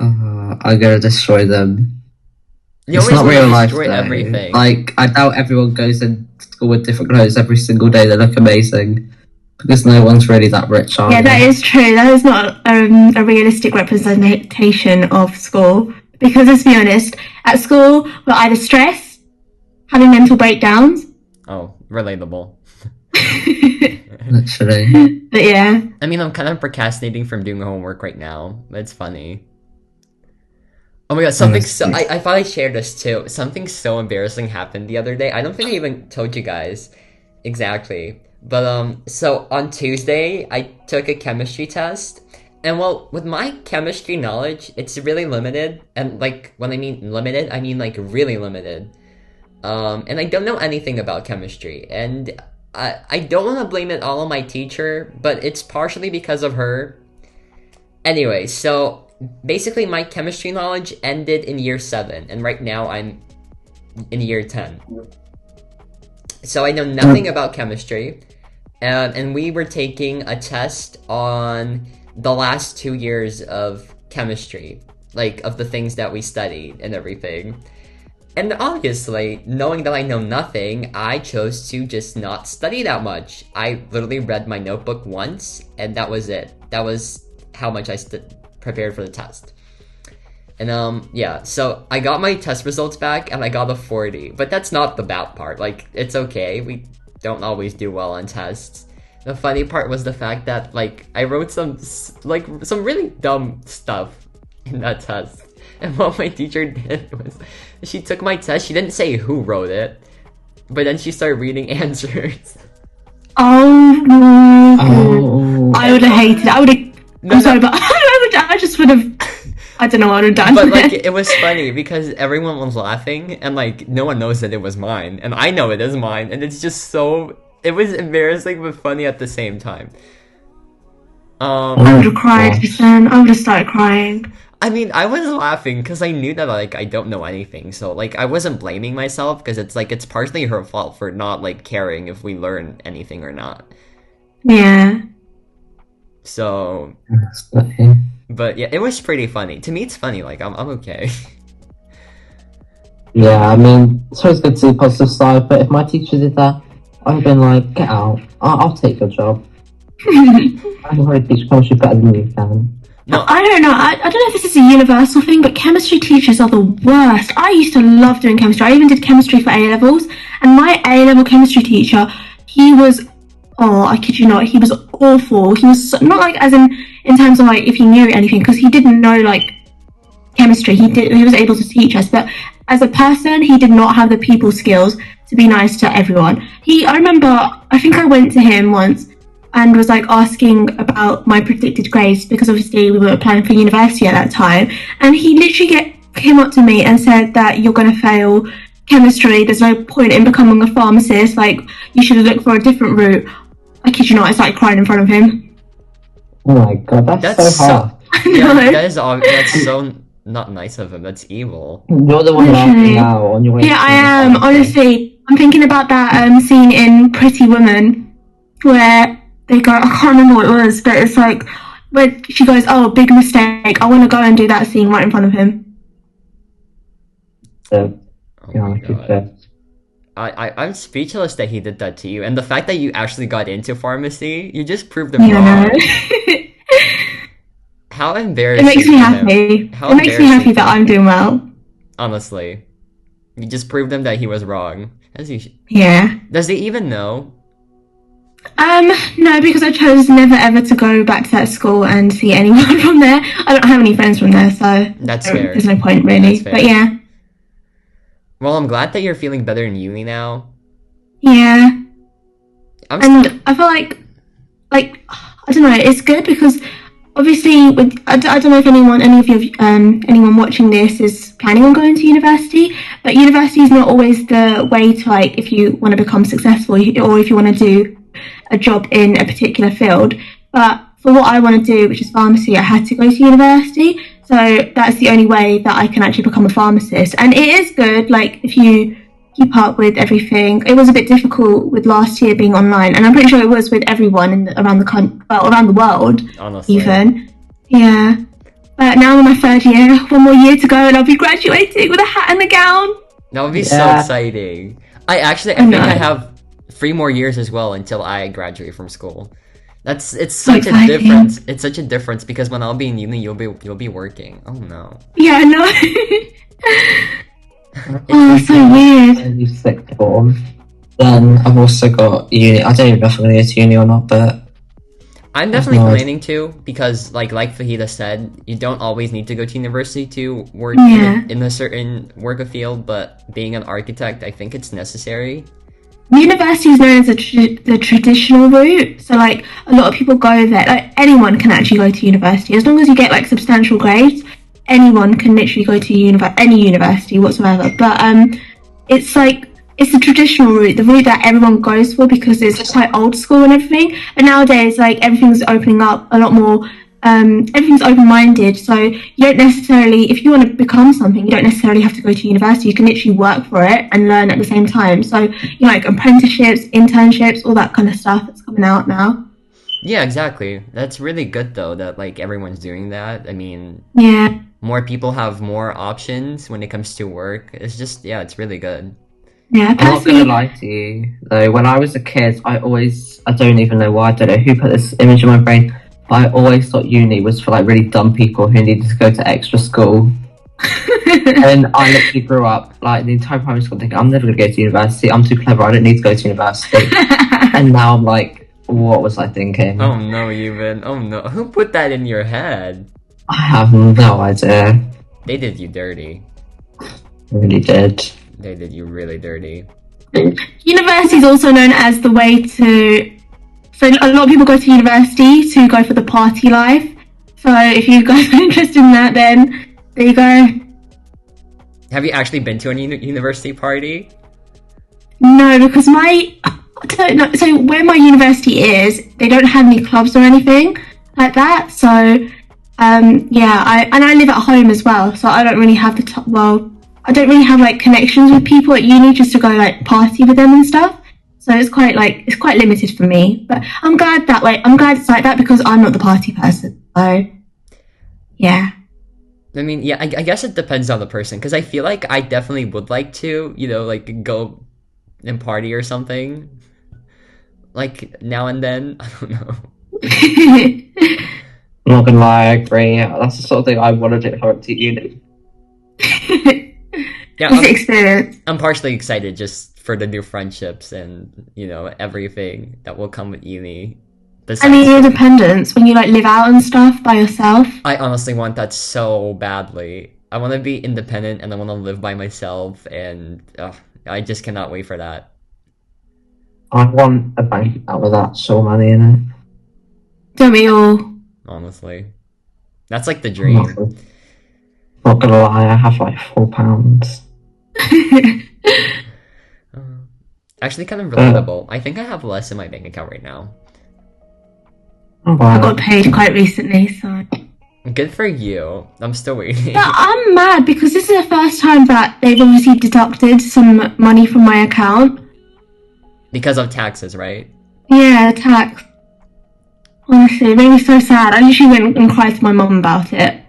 I'm gonna destroy them. It's not real life. Destroy everything. Like, I doubt everyone goes in school with different clothes every single day. They look amazing. Because no one's really that rich, are they? That is true. That is not a realistic representation of school. Because let's be honest, at school we're either stressed, having mental breakdowns. Oh, relatable. Literally. But yeah. I mean, I'm kind of procrastinating from doing homework right now. But it's funny. Oh my god, I thought I shared this too. Something so embarrassing happened the other day. I don't think I even told you guys exactly. But so on Tuesday I took a chemistry test. And well, with my chemistry knowledge, it's really limited. And like, when I mean limited, I mean like really limited. And I don't know anything about chemistry. And I don't want to blame it all on my teacher, but it's partially because of her. Anyway, so basically my chemistry knowledge ended in year 7, and right now I'm in year 10. So I know nothing about chemistry, and we were taking a test on the last 2 years of chemistry, like of the things that we studied and everything. And obviously, knowing that I know nothing, I chose to just not study that much. I literally read my notebook once, and that was it. That was how much I prepared for the test. And yeah, so I got my test results back, and I got a 40. But that's not the bad part. Like, it's okay. We don't always do well on tests. The funny part was the fact that, like, I wrote some really dumb stuff in that test. And what my teacher did was, she took my test, she didn't say who wrote it, but then she started reading answers. Oh no. Oh. I would have hated it. I'm sorry, but I just would have, I don't know what I would have done. But like, it was funny because everyone was laughing, and like, no one knows that it was mine, and I know it is mine, and it's just so, it was embarrassing but funny at the same time. I would have cried, then. I would have started crying. I mean, I was laughing because I knew that, like, I don't know anything. So, like, I wasn't blaming myself because it's, like, it's partially her fault for not, like, caring if we learn anything or not. Yeah. So, but yeah, it was pretty funny. To me, it's funny. Like, I'm okay. Yeah, I mean, it's always good to see the positive side, but if my teacher did that, I'd have been like, get out. I'll take your job. I can probably teach chemistry better than you can. No, I don't know. I don't know if this is a universal thing, but chemistry teachers are the worst. I used to love doing chemistry. I even did chemistry for A-levels, and my A-level chemistry teacher, he was, oh, I kid you not, he was awful. He was not like as in terms of like if he knew anything, because he didn't know like chemistry. He was able to teach us, but as a person, he did not have the people skills to be nice to everyone. I remember, I think I went to him once and was like asking about my predicted grades, because obviously we were applying for university at that time, and he literally came up to me and said that you're going to fail chemistry, there's no point in becoming a pharmacist, like you should have looked for a different route. I kid you not, I started crying in front of him. Oh my god, that's so hard. Yeah, that's so not nice of him. That's evil. You're the one laughing now on your way. Yeah, I am. Honestly, I'm thinking about that scene in Pretty Woman where they go, I can't remember what it was, but it's like where she goes, oh, big mistake, I want to go and do that scene right in front of him. So, Oh my God. I'm speechless that he did that to you, and the fact that you actually got into pharmacy, you just proved him wrong. How embarrassing! It makes me happy. It makes me happy that I'm doing well. Honestly, you just proved him that he was wrong. Yeah. Does he even know? No, because I chose never ever to go back to that school and see anyone from there. I don't have any friends from there, so that's fair. There's no point really. But yeah. Well, I'm glad that you're feeling better in uni now. Yeah. I feel like I don't know, it's good because obviously I don't know if anyone watching this is planning on going to university, but university is not always the way to, like, if you want to become successful or if you want to do a job in a particular field. But for what I want to do, which is pharmacy, I had to go to university, so that's the only way that I can actually become a pharmacist. And it is good, like, if you keep up with everything. It was a bit difficult with last year being online, and I'm pretty sure it was with everyone around the world. Honestly. Even. Yeah. But now I'm in my third year, one more year to go, and I'll be graduating with a hat and a gown. That would be so exciting. I think I have 3 more years as well until I graduate from school. It's such a difference. It's such a difference because when I'll be in uni, you'll be working. Oh no. Yeah, I know. Oh, so weird. You sixth form. Then I've also got uni. I don't even know if I'm going to go to uni or not, but I'm definitely planning to, because like Fahida said, you don't always need to go to university to work in a certain work field, but being an architect, I think it's necessary. University is known as the traditional route, so like a lot of people go there. Like anyone can actually go to university as long as you get like substantial grades. Anyone can literally go to any university whatsoever. But it's the traditional route, the route that everyone goes for because it's quite old school and everything. But nowadays, like everything's opening up a lot more everything's open-minded. So you don't necessarily, if you want to become something, you don't necessarily have to go to university. You can literally work for it and learn at the same time. So like apprenticeships, internships, all that kind of stuff that's coming out now. Yeah, exactly. That's really good though that like everyone's doing that. I mean, yeah, more people have more options when it comes to work. It's just it's really good. Yeah, I'm not gonna lie to you though. When I was a kid, I don't even know why. I don't know who put this image in my brain. I always thought uni was for like really dumb people who needed to go to extra school. And I literally grew up like the entire primary school thinking I'm never gonna go to university. I'm too clever. I don't need to go to university. And now I'm like, what was I thinking? Oh no, Evan. Oh no. Who put that in your head? I have no idea. They did you dirty. Really did. They did you really dirty. University is also known as the way to... So a lot of people go to university to go for the party life. So if you guys are interested in that, then there you go. Have you actually been to a university party? No, because I don't know. So where my university is, they don't have any clubs or anything like that. So I live at home as well. So I don't really have I don't really have like connections with people at uni just to go like party with them and stuff. So it's quite limited for me. But I'm glad it's like that because I'm not the party person. So yeah. I mean, I guess it depends on the person because I feel like I definitely would like to, like go and party or something. Like now and then, I don't know. I'm not gonna lie, I agree. That's the sort of thing I want to do if I went to uni. Experience. I'm partially excited just for the new friendships and everything that will come with uni. And the independence when you like live out and stuff by yourself. I honestly want that so badly. I want to be independent and I want to live by myself, and I just cannot wait for that. I want a bank account with that so money in it. Don't we all? Honestly, that's like the dream. Not gonna lie, I have like £4. Actually, kind of relatable. I think I have less in my bank account right now. Oh, wow. I got paid quite recently, so... Good for you. I'm still waiting. But I'm mad because this is the first time that they've obviously deducted some money from my account. Because of taxes, right? Yeah, tax. Honestly, it made me so sad. I literally went and cried to my mum about it.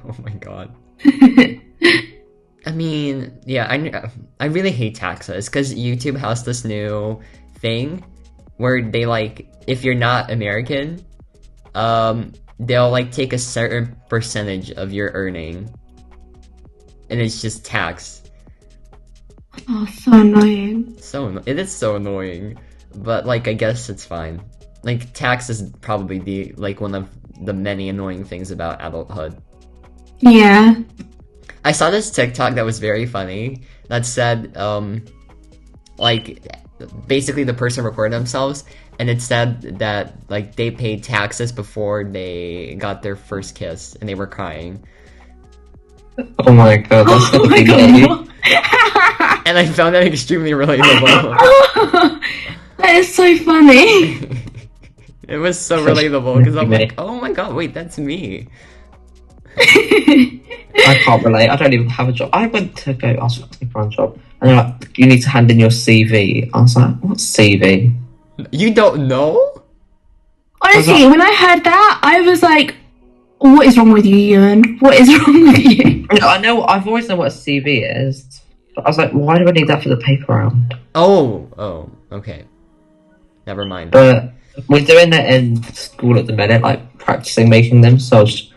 Oh my god. I mean, I really hate taxes because YouTube has this new thing where they like, if you're not American, they'll like take a certain percentage of your earning and it's just tax. Oh, so annoying. It is so annoying, but like I guess it's fine. Like tax is probably one of the many annoying things about adulthood. Yeah. I saw this TikTok that was very funny that said, like, basically the person recorded themselves, and it said that, like, they paid taxes before they got their first kiss, and they were crying. Oh my god, that's oh my god. And I found that extremely relatable. That is so funny. It was so relatable, because I'm like, oh my god, wait, that's me. I can't relate. I don't even have a job. I went to go ask for a job, and they're like, "You need to hand in your CV." I was like, "What's CV?" You don't know? Honestly, when I heard that, I was like, "What is wrong with you, Ewan? What is wrong with you?" I know. I've always known what a CV is, but I was like, "Why do I need that for the paper round?" Oh, okay. Never mind. But we're doing it in school at the minute, like practicing making them. So I'm just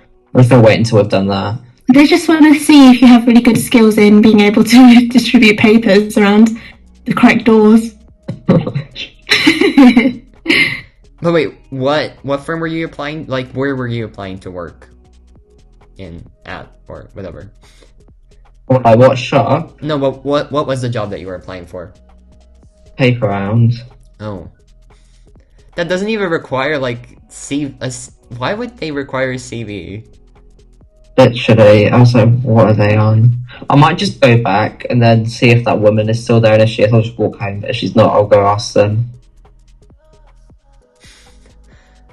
gonna wait until we've done that. They just want to see if you have really good skills in being able to distribute papers around the correct doors. But wait, what firm were you applying? Like, where were you applying to work? At or whatever. Like what shop? No, what was the job that you were applying for? Paper round. Oh, that doesn't even require like why would they require a CV? Literally, I was like, what are they on? I might just go back and then see if that woman is still there, and if she is, I'll just walk home, but if she's not, I'll go ask them.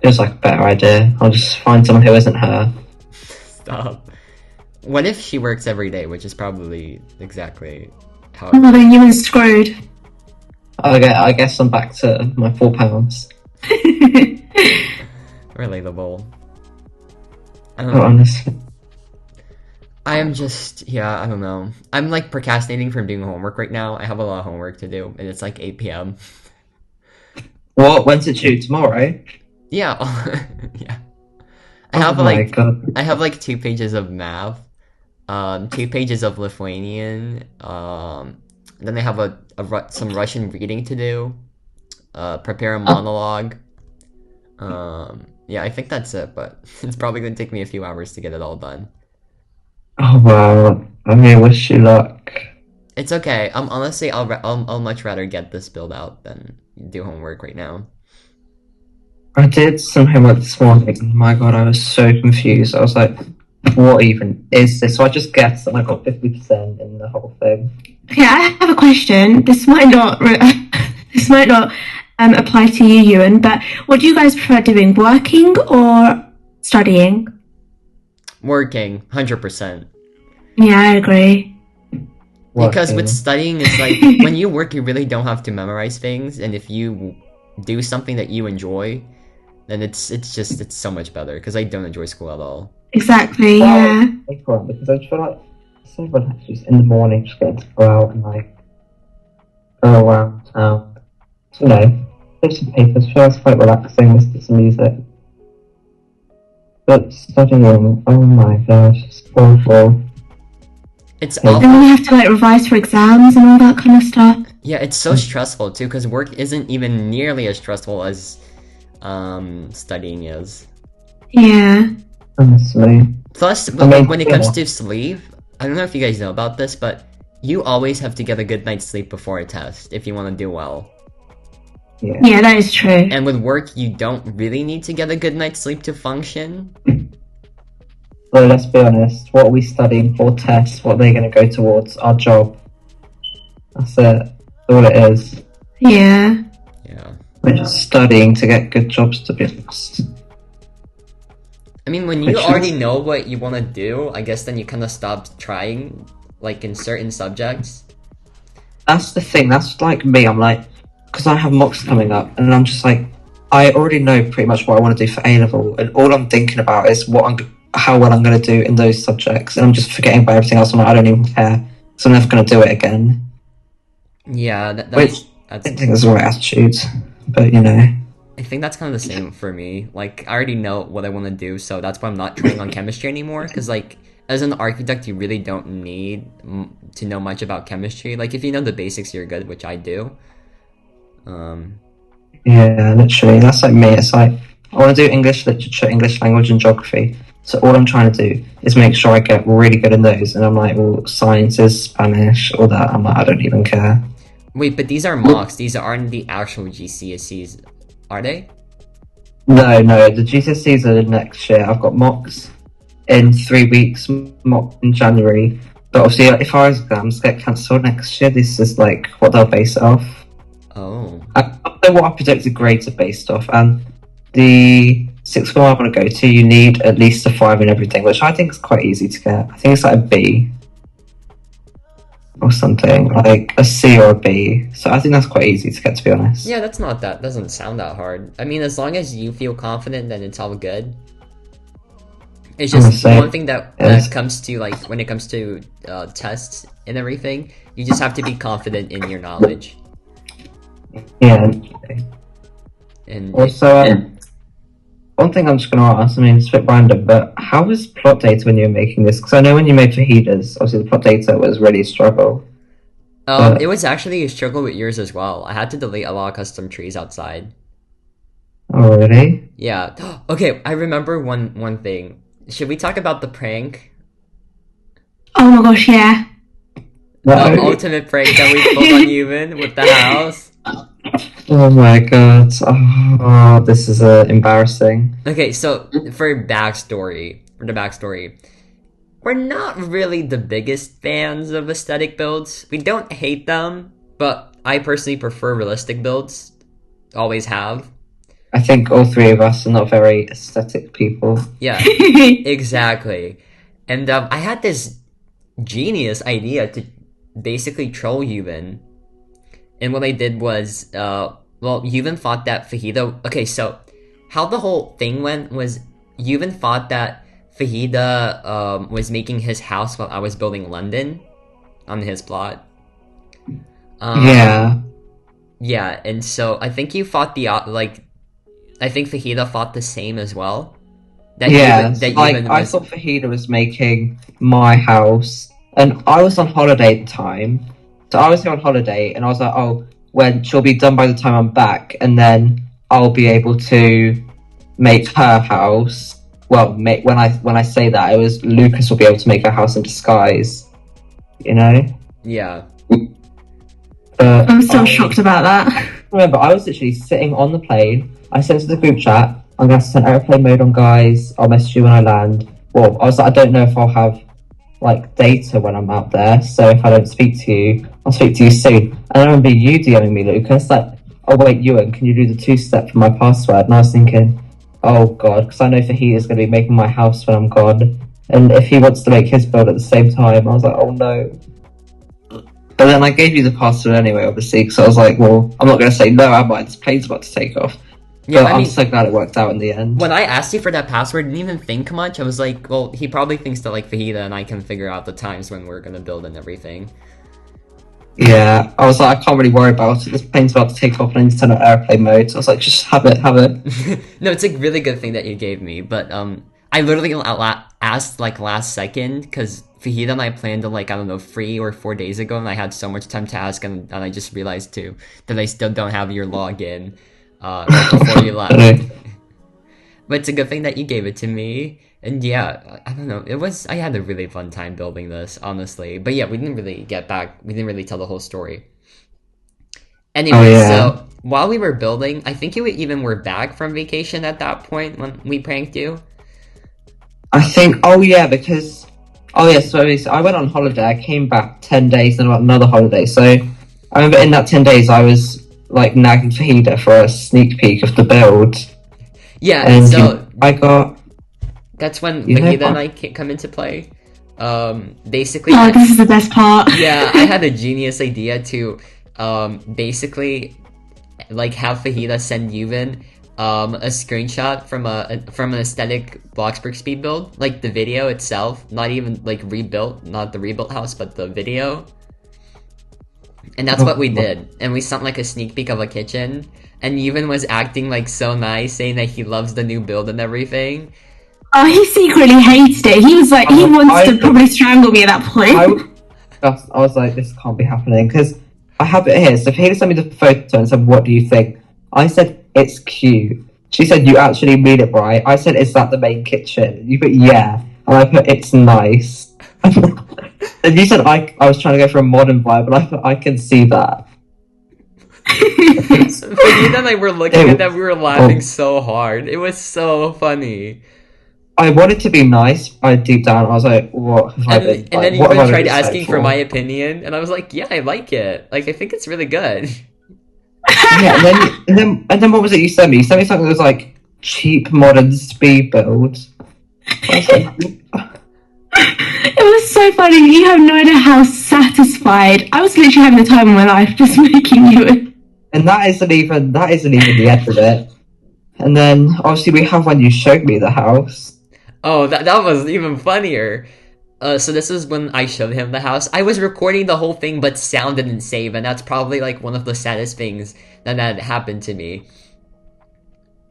It was like a better idea. I'll just find someone who isn't her. Stop. What if she works every day, which is probably exactly how it Oh, then you were screwed. Okay, I guess I'm back to my £4. relatable. I don't Oh, know. honestly. I am just, yeah, I don't know. I'm like procrastinating from doing homework right now. I have a lot of homework to do, and it's like 8 p.m. What? When's it due? Tomorrow? Yeah, yeah. Oh my god. I have like 2 pages of math, 2 pages of Lithuanian, then I have some Russian reading to do, prepare a monologue. Yeah, I think that's it, but it's probably gonna take me a few hours to get it all done. Oh wow. I mean, wish you luck. It's okay. Honestly, I'll much rather get this build out than do homework right now. I did some homework this morning. My god, I was so confused. I was like, what even is this? So I just guessed and I got 50% in the whole thing. Okay, I have a question. This might not apply to you, Ewan, but what do you guys prefer doing, working or studying? Working, 100%. Yeah, I agree. Because Working. with studying, it's like when you work, you really don't have to memorize things, and if you do something that you enjoy, then it's so much better. Because I don't enjoy school at all. Exactly, yeah. Because I feel like it's so relaxed just in the morning, just getting to go out and like go around town. You know, do some papers, feels quite relaxing, listen to some music. But studying, oh my gosh, it's awful. It's Yeah. And then awful. you have to like revise for exams and all that kind of stuff. Yeah, it's so stressful too. Because work isn't even nearly as stressful as studying is. Yeah. Honestly. Plus, I mean, when it comes to sleep, I don't know if you guys know about this, but you always have to get a good night's sleep before a test if you want to do well. Yeah. Yeah, that is true. And with work, you don't really need to get a good night's sleep to function. So let's be honest, what are we studying for tests? What are they going to go towards? Our job. That's it. That's all it is. Yeah. Yeah. We're just studying to get good jobs, to be honest. I mean, when you already know what you want to do, I guess then you kind of stop trying, like in certain subjects. That's the thing, that's like me, I'm like, because I have mocks coming up, and I'm just like, I already know pretty much what I want to do for A-level, and all I'm thinking about is how well I'm going to do in those subjects, and I'm just forgetting about everything else. I'm like, I don't even care, so I'm never going to do it again. Yeah, Which I that's. don't think is the right attitude, but you know. I think that's kind of the same for me. Like, I already know what I want to do, so that's why I'm not trying on chemistry anymore. Because, like, as an architect, you really don't need to know much about chemistry. Like, if you know the basics, you're good, which I do. Yeah, literally, that's like me. It's like, I want to do English literature, English language, and geography. So all I'm trying to do is make sure I get really good in those. And I'm like, well, sciences, Spanish, all that. I'm like, I don't even care. Wait, but these are mocks. These aren't the actual GCSEs, are they? No, the GCSEs are next year. I've got mocks in 3 weeks, mock in January. But obviously, if our exams get cancelled next year, this is like what they'll base it off. Oh. I don't know what our predicted grades are based off, and the sixth form I want to go to, you need at least a 5 in everything, which I think is quite easy to get. I think it's like a B or something, like a C or a B. So I think that's quite easy to get, to be honest. Yeah, doesn't sound that hard. I mean, as long as you feel confident, then it's all good. It's just Honestly, one thing that yes. comes to, like, when it comes to tests and everything, you just have to be confident in your knowledge. Yeah. And Also, one thing I'm just going to ask, I mean, it's a bit random, but how was plot data when you were making this? Because I know when you made fajitas, obviously the plot data was really a struggle. it was actually a struggle with yours as well. I had to delete a lot of custom trees outside. Oh, really? Yeah. Okay, I remember one thing. Should we talk about the prank? Oh my gosh, yeah. No. The ultimate prank that we pulled on Ewan with the house? Oh my god. Oh, this is embarrassing. Okay, so for the backstory, we're not really the biggest fans of aesthetic builds. We don't hate them, but I personally prefer realistic builds. Always have. I think all three of us are not very aesthetic people. Yeah, exactly. And I had this genius idea to basically troll Yuven. And what I did was, Yuven thought that Fajita... Okay, so how the whole thing went was Yuven thought that Fajita was making his house while I was building London on his plot. Yeah. Yeah, and so I think you thought I think Fajita thought the same as well. I thought Fajita was making my house, and I was on holiday at the time. So I was here on holiday, and I was like, oh, when she'll be done by the time I'm back, and then I'll be able to make her house. Well, when I say that, it was Lucas will be able to make her house in disguise. You know? Yeah. I'm so shocked about that. Remember, I was literally sitting on the plane. I sent to the group chat, I'm going to send airplane mode on, guys. I'll message you when I land. Well, I was like, I don't know if I'll have, data when I'm out there. So if I don't speak to you, I'll speak to you soon. And I remember you DMing me, Lucas, oh, wait, Ewan, can you do the 2-step for my password? And I was thinking, oh, God, because I know Fajita's going to be making my house when I'm gone. And if he wants to make his build at the same time, I was like, oh, no. But then I gave you the password anyway, obviously, because I was like, well, I'm not going to say no, am I? This plane's about to take off. Yeah, but I'm so glad it worked out in the end. When I asked you for that password, I didn't even think much. I was like, well, he probably thinks that, Fajita and I can figure out the times when we're going to build and everything. Yeah, I was like, I can't really worry about it. This plane's about to take off and I need to turn on airplane mode. So I was like, just have it. No, it's a really good thing that you gave me, but I literally asked, last second, because Fajita and I planned to, 3 or 4 days ago, and I had so much time to ask, and I just realized, too, that I still don't have your login before you left. But it's a good thing that you gave it to me, and yeah, I don't know, I had a really fun time building this, honestly. But yeah, we didn't really tell the whole story. Anyway, So, while we were building, I think you even were back from vacation at that point when we pranked you. I think, so I went on holiday, I came back 10 days, and about another holiday, so I remember in that 10 days I was, nagging Fajita for a sneak peek of the build. Yeah, and so... That's when Fajita and I come into play. Basically... Oh, this is the best part. Yeah, I had a genius idea to, basically, have Fajita send Yuven a screenshot from an aesthetic Bloxburg speedbuild, the video itself, not even rebuilt, not the rebuilt house, but the video. And that's what we did. And we sent a sneak peek of a kitchen, and Yuven was acting so nice, saying that he loves the new build and everything. Oh, he secretly hated it. He was he wants to probably strangle me at that point. I was like, this can't be happening, because I have it here. So Fajita sent me the photo and said, what do you think? I said, it's cute. She said, you actually mean it, right? I said, is that the main kitchen? You put, yeah. And I put, it's nice. And you said, I was trying to go for a modern vibe, but I put, I can see that. Fajita and I were looking at that, we were laughing so hard. It was so funny. I wanted to be nice, but deep down I was like, what have I been? And then you even tried asking for my opinion, and I was like, yeah, I like it. I think it's really good. Yeah, and then what was it you sent me? You sent me something that was cheap modern speed build. It was so funny. You have no idea how satisfied I was. Literally having the time of my life just making you. And that isn't even the end of it. And then obviously we have when you showed me the house. Oh, that was even funnier. So this is when I showed him the house. I was recording the whole thing, but sound didn't save, and that's probably one of the saddest things that happened to me.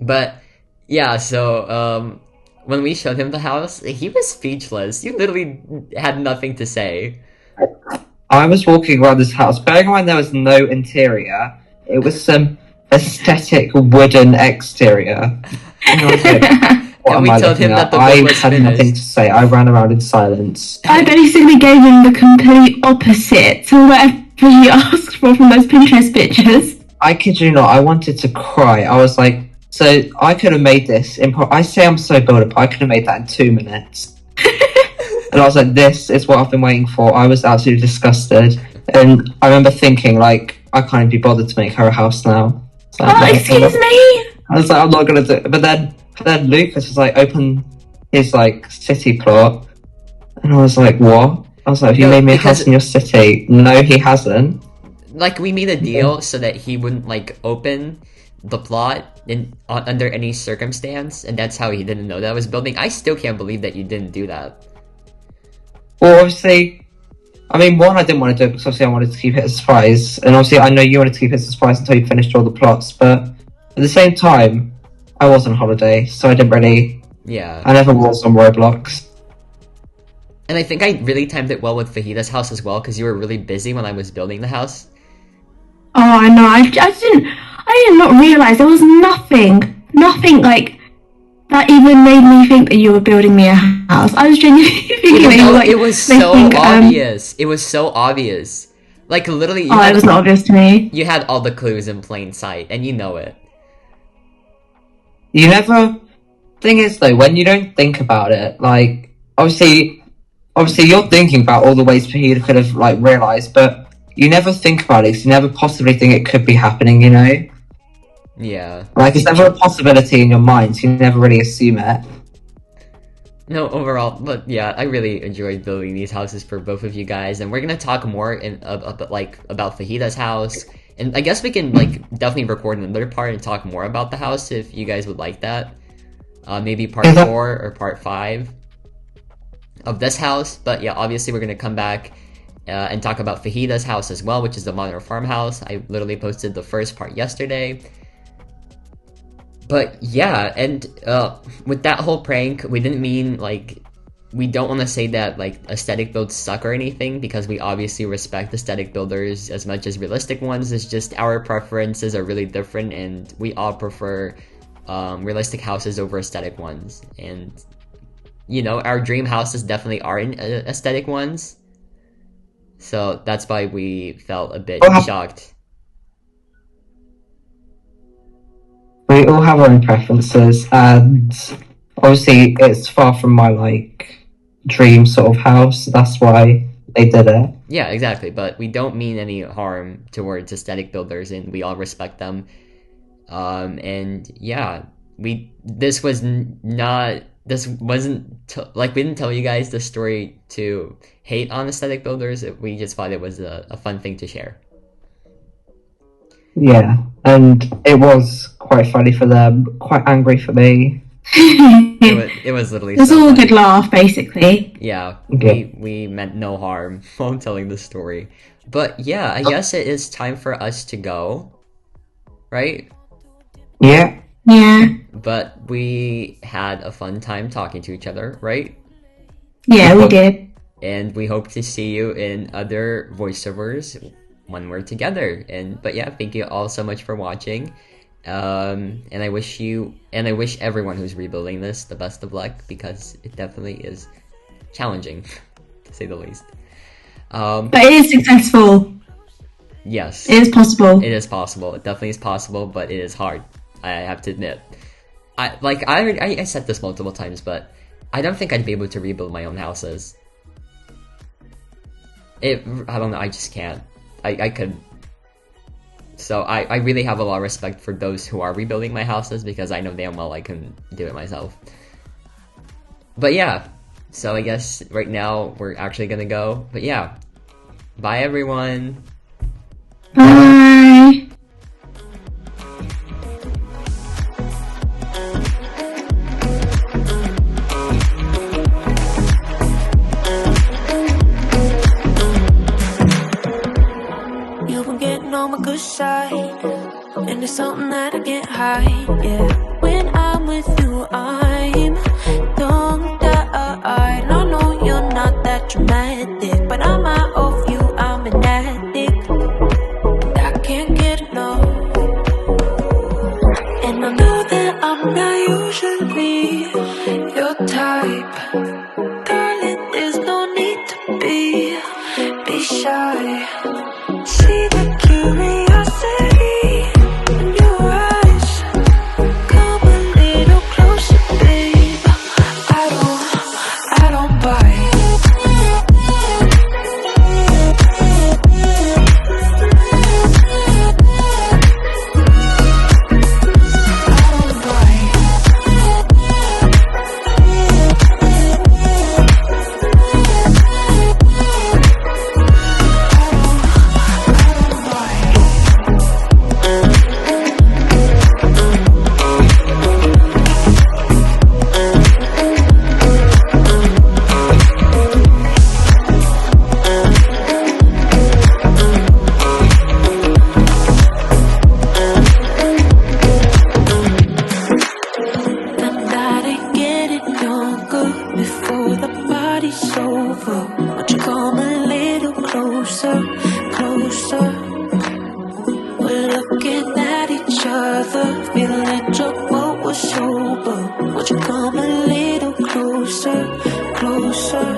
But yeah, so when we showed him the house, he was speechless. You literally had nothing to say. I was walking around this house. Bearing in mind there was no interior. It was some aesthetic wooden exterior. And I was like, and we told him that the book was had nothing to say. I ran around in silence. I basically gave him the complete opposite to whatever he asked for from those Pinterest pictures. I kid you not, I wanted to cry. I was like, so I could have made this I say I'm so built up, I could have made that in 2 minutes. And I was like, this is what I've been waiting for. I was absolutely disgusted. And I remember thinking, I can't even be bothered to make her a house now. So excuse me? I was like, I'm not gonna do it. But then Lucas was like, open his like city plot, and I was like, what? I was like, have you made me a house in your city? No, he hasn't. Like, we made a deal so that he wouldn't like open the plot under any circumstance, and that's how he didn't know that I was building. I still can't believe that you didn't do that. Well, obviously, I mean, one, I didn't want to do it because obviously I wanted to keep it a surprise, and obviously I know you wanted to keep it a surprise until you finished all the plots, but at the same time, I was on holiday, so I didn't really... Yeah. I never was on Roblox. And I think I really timed it well with Fahida's house as well, because you were really busy when I was building the house. Oh, I know. I did not realize there was nothing like that even made me think that you were building me a house. I was genuinely thinking that you were, like, it was so obvious. It was so obvious. Like, literally, it was not obvious to me. You had all the clues in plain sight, and you know it. You never... Thing is, though, when you don't think about it, like, obviously you're thinking about all the ways Fahida could have, like, realised, but you never think about it, because you never possibly think it could be happening, you know? Yeah. Like, it's never a possibility in your mind, so you never really assume it. No, overall, but yeah, I really enjoyed building these houses for both of you guys, and we're gonna talk more about Fahida's house, and I guess we can, like, definitely record another part and talk more about the house if you guys would like that. Maybe part 4 or part 5 of this house, but yeah, obviously we're gonna come back and talk about Fahida's house as well, which is the modern farmhouse. I literally posted the first part yesterday. But yeah, and with that whole prank, we didn't mean, like, we don't want to say that, like, aesthetic builds suck or anything, because we obviously respect aesthetic builders as much as realistic ones. It's just our preferences are really different, and we all prefer realistic houses over aesthetic ones. And, you know, our dream houses definitely aren't aesthetic ones. So that's why we felt a bit shocked. We all have our own preferences, and obviously it's far from my, like, dream sort of house. That's why they did it. Yeah, exactly. But we don't mean any harm towards aesthetic builders, and we all respect them. And yeah, this wasn't, like, we didn't tell you guys the story to hate on aesthetic builders. We just thought it was a fun thing to share. Yeah, and it was quite funny for them, quite angry for me. It was literally. It was all a good laugh, basically. Yeah, we meant no harm while telling the story. But yeah, I guess it is time for us to go, right? Yeah. Yeah. But we had a fun time talking to each other, right? Yeah, we did. And we hope to see you in other voiceovers when we're together. But yeah, thank you all so much for watching. And I wish everyone who's rebuilding this the best of luck, because it definitely is challenging, to say the least. But it is successful. Yes. It is possible. It is possible. It definitely is possible, but it is hard. I have to admit. I said this multiple times, but I don't think I'd be able to rebuild my own houses. I don't know, I just can't. I could. So I really have a lot of respect for those who are rebuilding my houses, because I know damn well I can do it myself. But yeah, so I guess right now we're actually gonna go. But yeah, bye everyone. Bye. On my good side, and it's something that I can't hide. Yeah, when I'm with you, I'm tongue-tied. I know you're not that dramatic, but I'm out of you. I'm an addict. I can't get enough, and I know that I'm not usually your type, darling. There's no need to be shy. See the curiosity in your eyes. Come a little closer, babe. I don't bite. I don't closer, closer.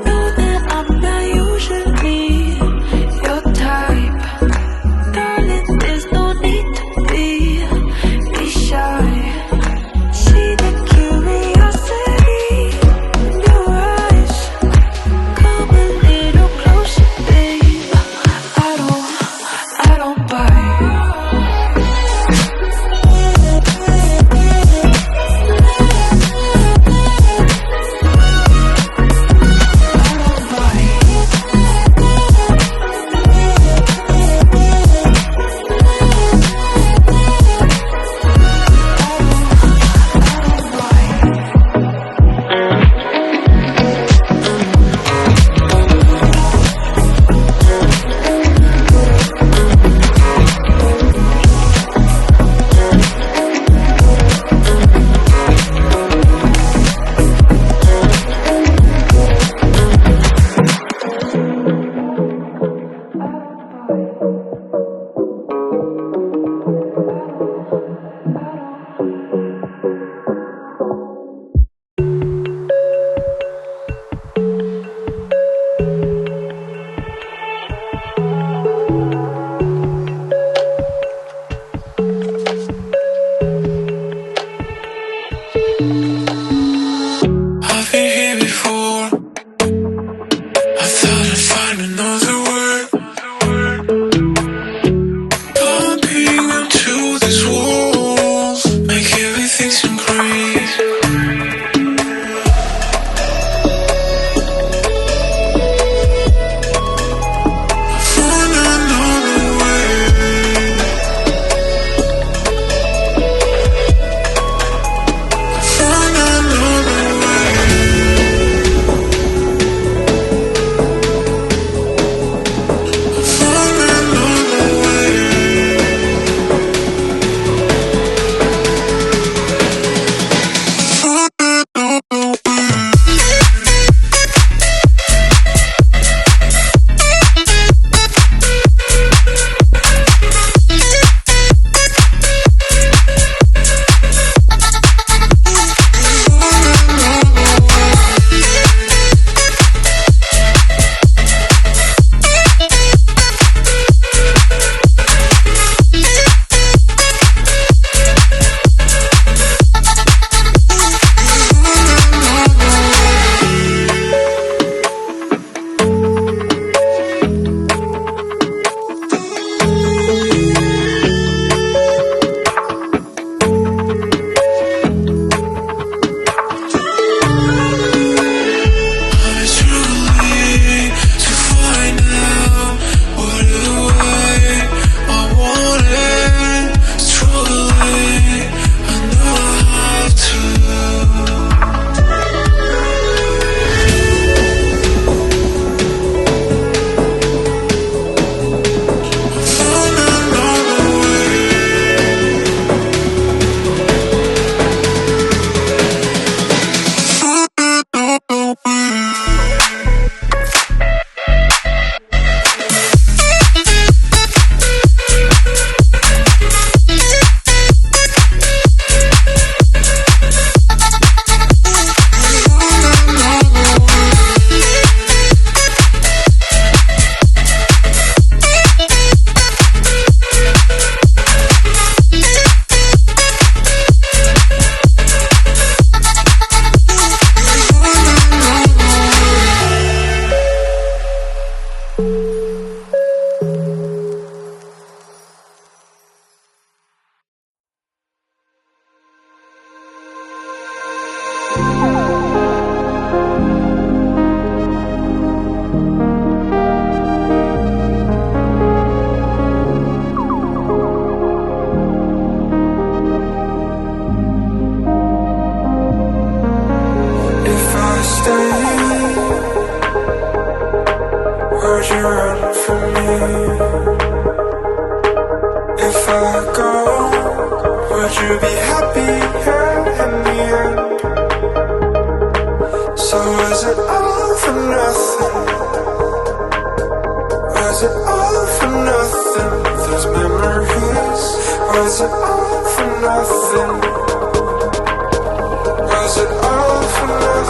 Know that I'm not usually your type. Darling, there's no need to be shy. See the curiosity in your eyes. Come a little closer, babe. I don't bite. I've been here before. I thought I'd find another word. Bumping into these walls make everything seem crazy. I found another way. I found another way. I found another way. I'm struggling to find out what do I wanted. Struggling, I know how to. I found another way. If I stay, would you run from me? If I go, would you be happy here in the end? So is it all for nothing? Was it all for nothing? Those memories, was it all for nothing? Was it all for nothing?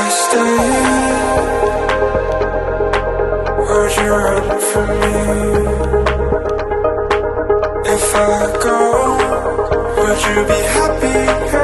I stay, would you run from me? If I go, would you be happy?